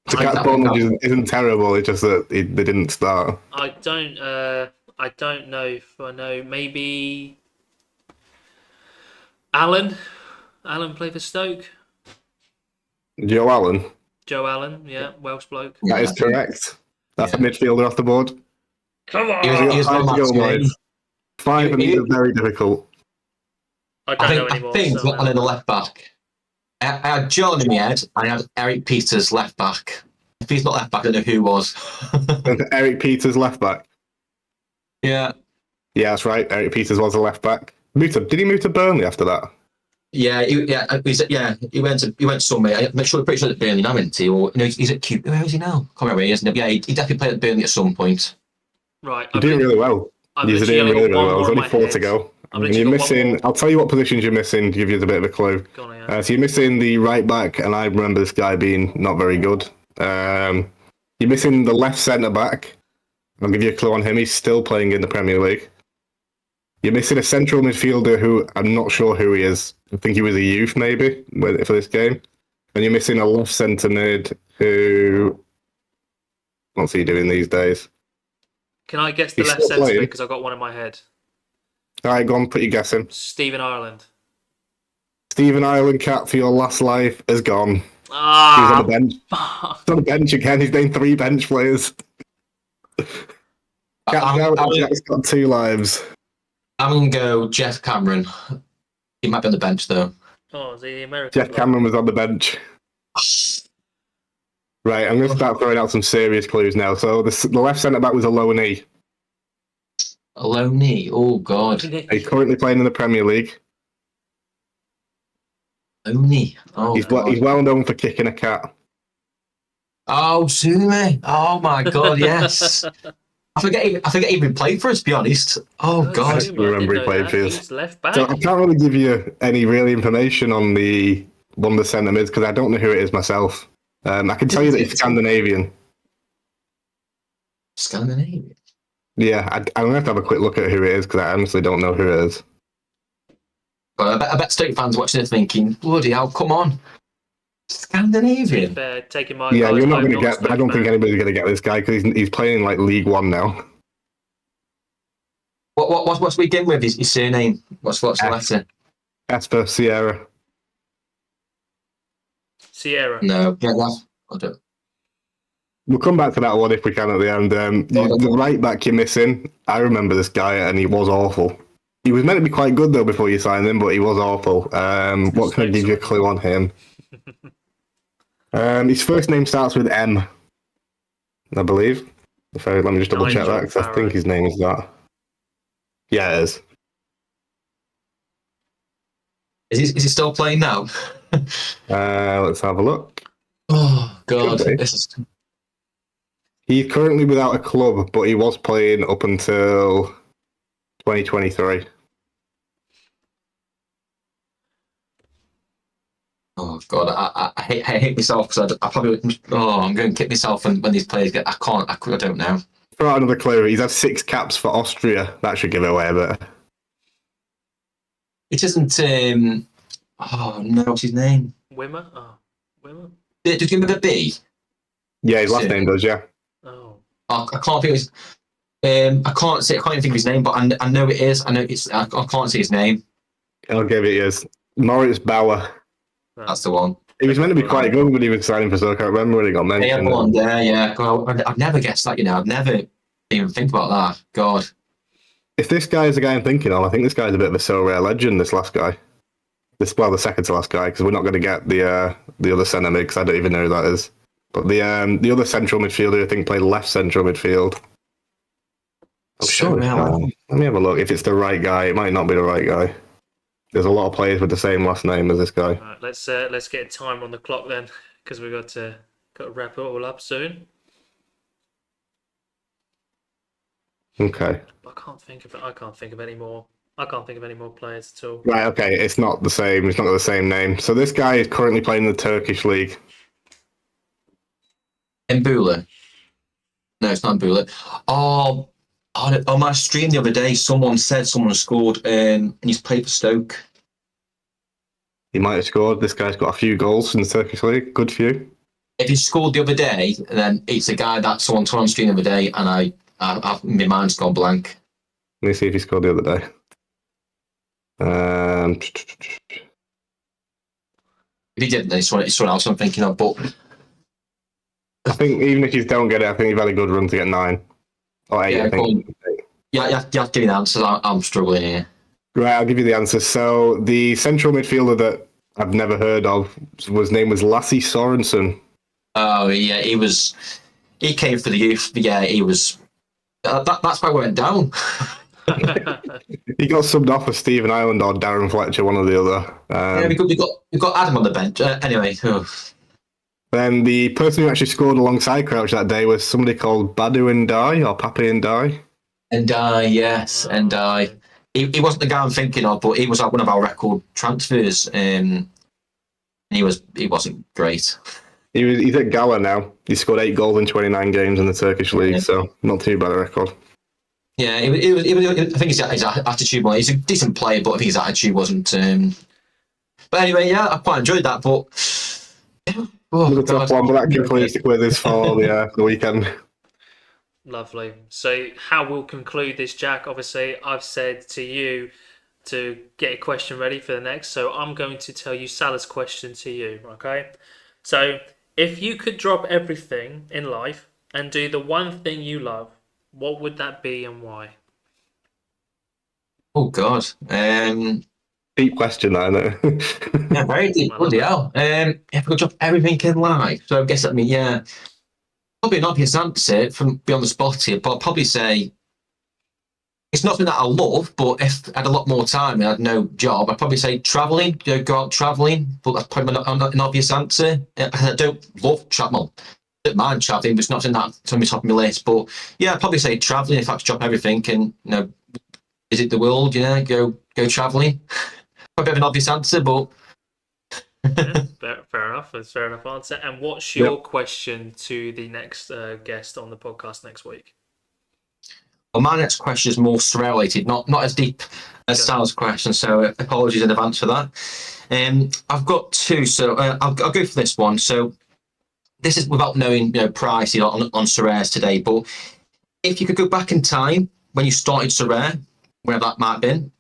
The Cat's performance isn't terrible, it's just that they didn't start. I don't know if I know. Maybe Allen. Allen played for Stoke. Joe Allen, Joe Allen, yeah, Welsh bloke. Yeah, that is correct. That's a midfielder off the board. Come on! He was High on goal that line. game. 5 and these are very difficult. I I don't know think anymore. we've got one in the left back. I had John in my head. I had Eric Peters left back. If he's not left back, I don't know who was. Eric Peters left back. Yeah. Yeah, that's right. Eric Peters was a left back. Did he move to Burnley after that? Yeah, he went somewhere. I'm pretty sure at Burnley now, isn't he? Or no, he's at Q. Where is he now? Can't remember where he is. Yeah, he definitely played at Burnley at some point. Right. You're doing really well. You're doing really well. There's only 4 to go. And you're missing. I'll tell you what positions you're missing to give you a bit of a clue. So you're missing the right back, and I remember this guy being not very good. You're missing the left centre back. I'll give you a clue on him. He's still playing in the Premier League. You're missing a central midfielder who I'm not sure who he is. I think he was a youth maybe for this game. And you're missing a left centre mid who. What's he doing these days? Can I guess the He's left still centre playing. because I got one in my head? All right, go on, put your guess in. Stephen Ireland. Stephen Ireland, Cat, for your last life has gone. He was Ah, on the bench. fuck. He's on the bench again. He's named 3 bench players. Jack's got 2 lives. I'm going to go Jeff Cameron. He might be on the bench, though. Oh, the American. Jeff Cameron was on the bench. Right, I'm going to start throwing out some serious clues now. So the left centre back was a low knee. A low knee. Oh, God. He's currently playing in the Premier League. Low knee. Oh, He's well known for kicking a cat. Oh, Sume. Oh, my God, yes. I forget he even played for us, to be honest. Oh, God. I remember he played for us. He's left back. So I can't really give you any real information on one of the centre mids because I don't know who it is myself. I can tell you that he's Scandinavian. Scandinavian? Yeah, I'm going to have to have a quick look at who it is because I honestly don't know who it is. But I bet Stoke fans watching this thinking, bloody hell, come on. Scandinavian? Taking my Yeah, advice, you're not I'm going to get. I don't think anybody's going to get this guy because he's playing in like League One now. What's we begin with? His surname? What's the letter? Esper Sierra. Sierra. No, yeah, that's. I don't. We'll come back to that one if we can at the end. The right back you're missing. I remember this guy and he was awful. He was meant to be quite good though before you signed him, but he was awful. What can I give you a clue on him? His first name starts with M, I believe. Let me just double check that because I think his name is that. Yeah, it is. Is he still playing now? Let's have a look. Oh, God. He's currently without a club, but he was playing up until 2023. Oh, Oh God, I hate myself because I probably I'm going to kick myself when these players get. I don't know. Throw out another clue. He's had 6 caps for Austria. That should give it away a bit. It isn't. Oh no, what's his name? Wimmer? Oh, Wimmer? Did you give him a B? Yeah, his last name does, yeah. Oh. I can't think of his. I can't even think of his name, but I know it is. I know it's. I can't see his name. I'll give it his. Moritz Bauer. That's the one. He was meant to be quite good when he was signing for Stoke. I remember when he got mentioned. Yeah, one there. Yeah, God, I'd never guessed that. I'd never even think about that. God. If this guy is the guy I'm thinking of, I think this guy's a bit of a Sorare legend. This last guy. The second to last guy, because we're not going to get the other centre mid, because I don't even know who that is. But the other central midfielder, I think, played left central midfield. I'm sure. Let me have a look. If it's the right guy, it might not be the right guy. There's a lot of players with the same last name as this guy. Right, let's get a timer on the clock then, because we've got to wrap it all up soon. Okay. I can't think of any more. I can't think of any more players at all. Right. Okay. It's not the same. It's not got the same name. So this guy is currently playing in the Turkish league. Mbula. No, it's not Mbula. On my stream the other day, someone said someone scored and he's played for Stoke. He might have scored. This guy's got a few goals in the Turkish league. Good few. If he scored the other day, then it's a guy that someone told on stream the other day, and my mind's gone blank. Let me see if he scored the other day. If he didn't, then it's someone else I'm thinking of. But I think even if you don't get it, I think you've had a good run to get 9 or 8. yeah, I think. you have to give me the answers. I'm struggling here. Right, I'll give you the answer. So the central midfielder that I've never heard of, his name was Lasse Sorensen. Oh yeah, he was. He came for the youth. But yeah, he was. That's why we went down. He got subbed off for Stephen Ireland or Darren Fletcher, one or the other. Yeah, we got Adam on the bench. Anyway. Then the person who actually scored alongside Crouch that day was somebody called Badu Ndiaye or Pape Ndiaye. Yes, he wasn't the guy I'm thinking of, but he was like one of our record transfers. And he wasn't great. He's at Gala now. He scored 8 goals in 29 games in the Turkish league, so not too bad a record. Yeah, I think his attitude. Well, he's a decent player, but I think his attitude wasn't. But anyway, yeah, I quite enjoyed that. But Another tough one, but that concludes the quizzes for the weekend. Lovely. So how we'll conclude this, Jack, obviously I've said to you to get a question ready for the next, so I'm going to tell you Salah's question to you, okay? So if you could drop everything in life and do the one thing you love, what would that be and why? Oh God. Deep question, I know. Yeah, very deep. Bloody hell. If we could drop everything in life, so I guess that means probably an obvious answer from beyond the spot here, but I'd probably say it's not something that I love, but if I had a lot more time and I had no job, I'd probably say travelling, go out travelling, but that's probably not an obvious answer. I don't love travel. I don't mind travelling, but it's not something that's on the top of my list. But yeah, I'd probably say travelling if I had to drop everything and visit the world, go travelling. Probably have an obvious answer, but Fair enough. That's a fair enough answer. And what's your question to the next guest on the podcast next week? Well, my next question is more Sorare related, not as deep as Sal's question, so apologies in advance for that. I've got 2, so I'll go for this one. So this is without knowing prices on Sorare today, but if you could go back in time when you started Sorare, wherever that might have been,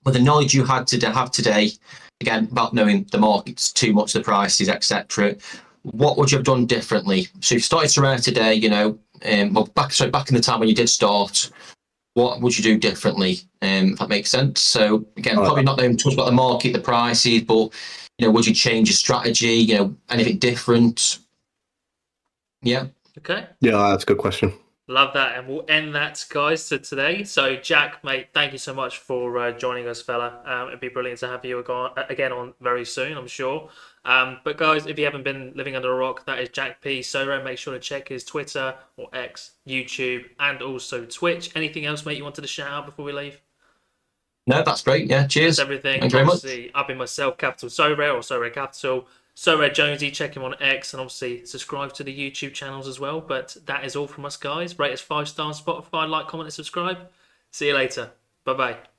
with the knowledge you had to have today, again, without knowing the markets too much, the prices, etc., what would you have done differently? So if you started Sorare today, back in the time when you did start, what would you do differently? If that makes sense. So again, probably not knowing too much about the market, the prices, but would you change your strategy? Anything different? Yeah. Okay. Yeah, that's a good question. Love that, and we'll end that, guys, to today. So, Jack, mate, thank you so much for joining us, fella. It'd be brilliant to have you again on very soon, I'm sure. But, guys, if you haven't been living under a rock, that is JackPSorare. Make sure to check his Twitter or X, YouTube, and also Twitch. Anything else, mate, you wanted to shout out before we leave? No, that's great. Yeah, cheers. That's everything. Thank you very much. Obviously, I've been myself, Capital Sorare or Sorare Capital. Sorare Jonesy, check him on X, and obviously subscribe to the YouTube channels as well. But that is all from us, guys. Rate us 5 stars, Spotify, like, comment, and subscribe. See you later. Bye bye.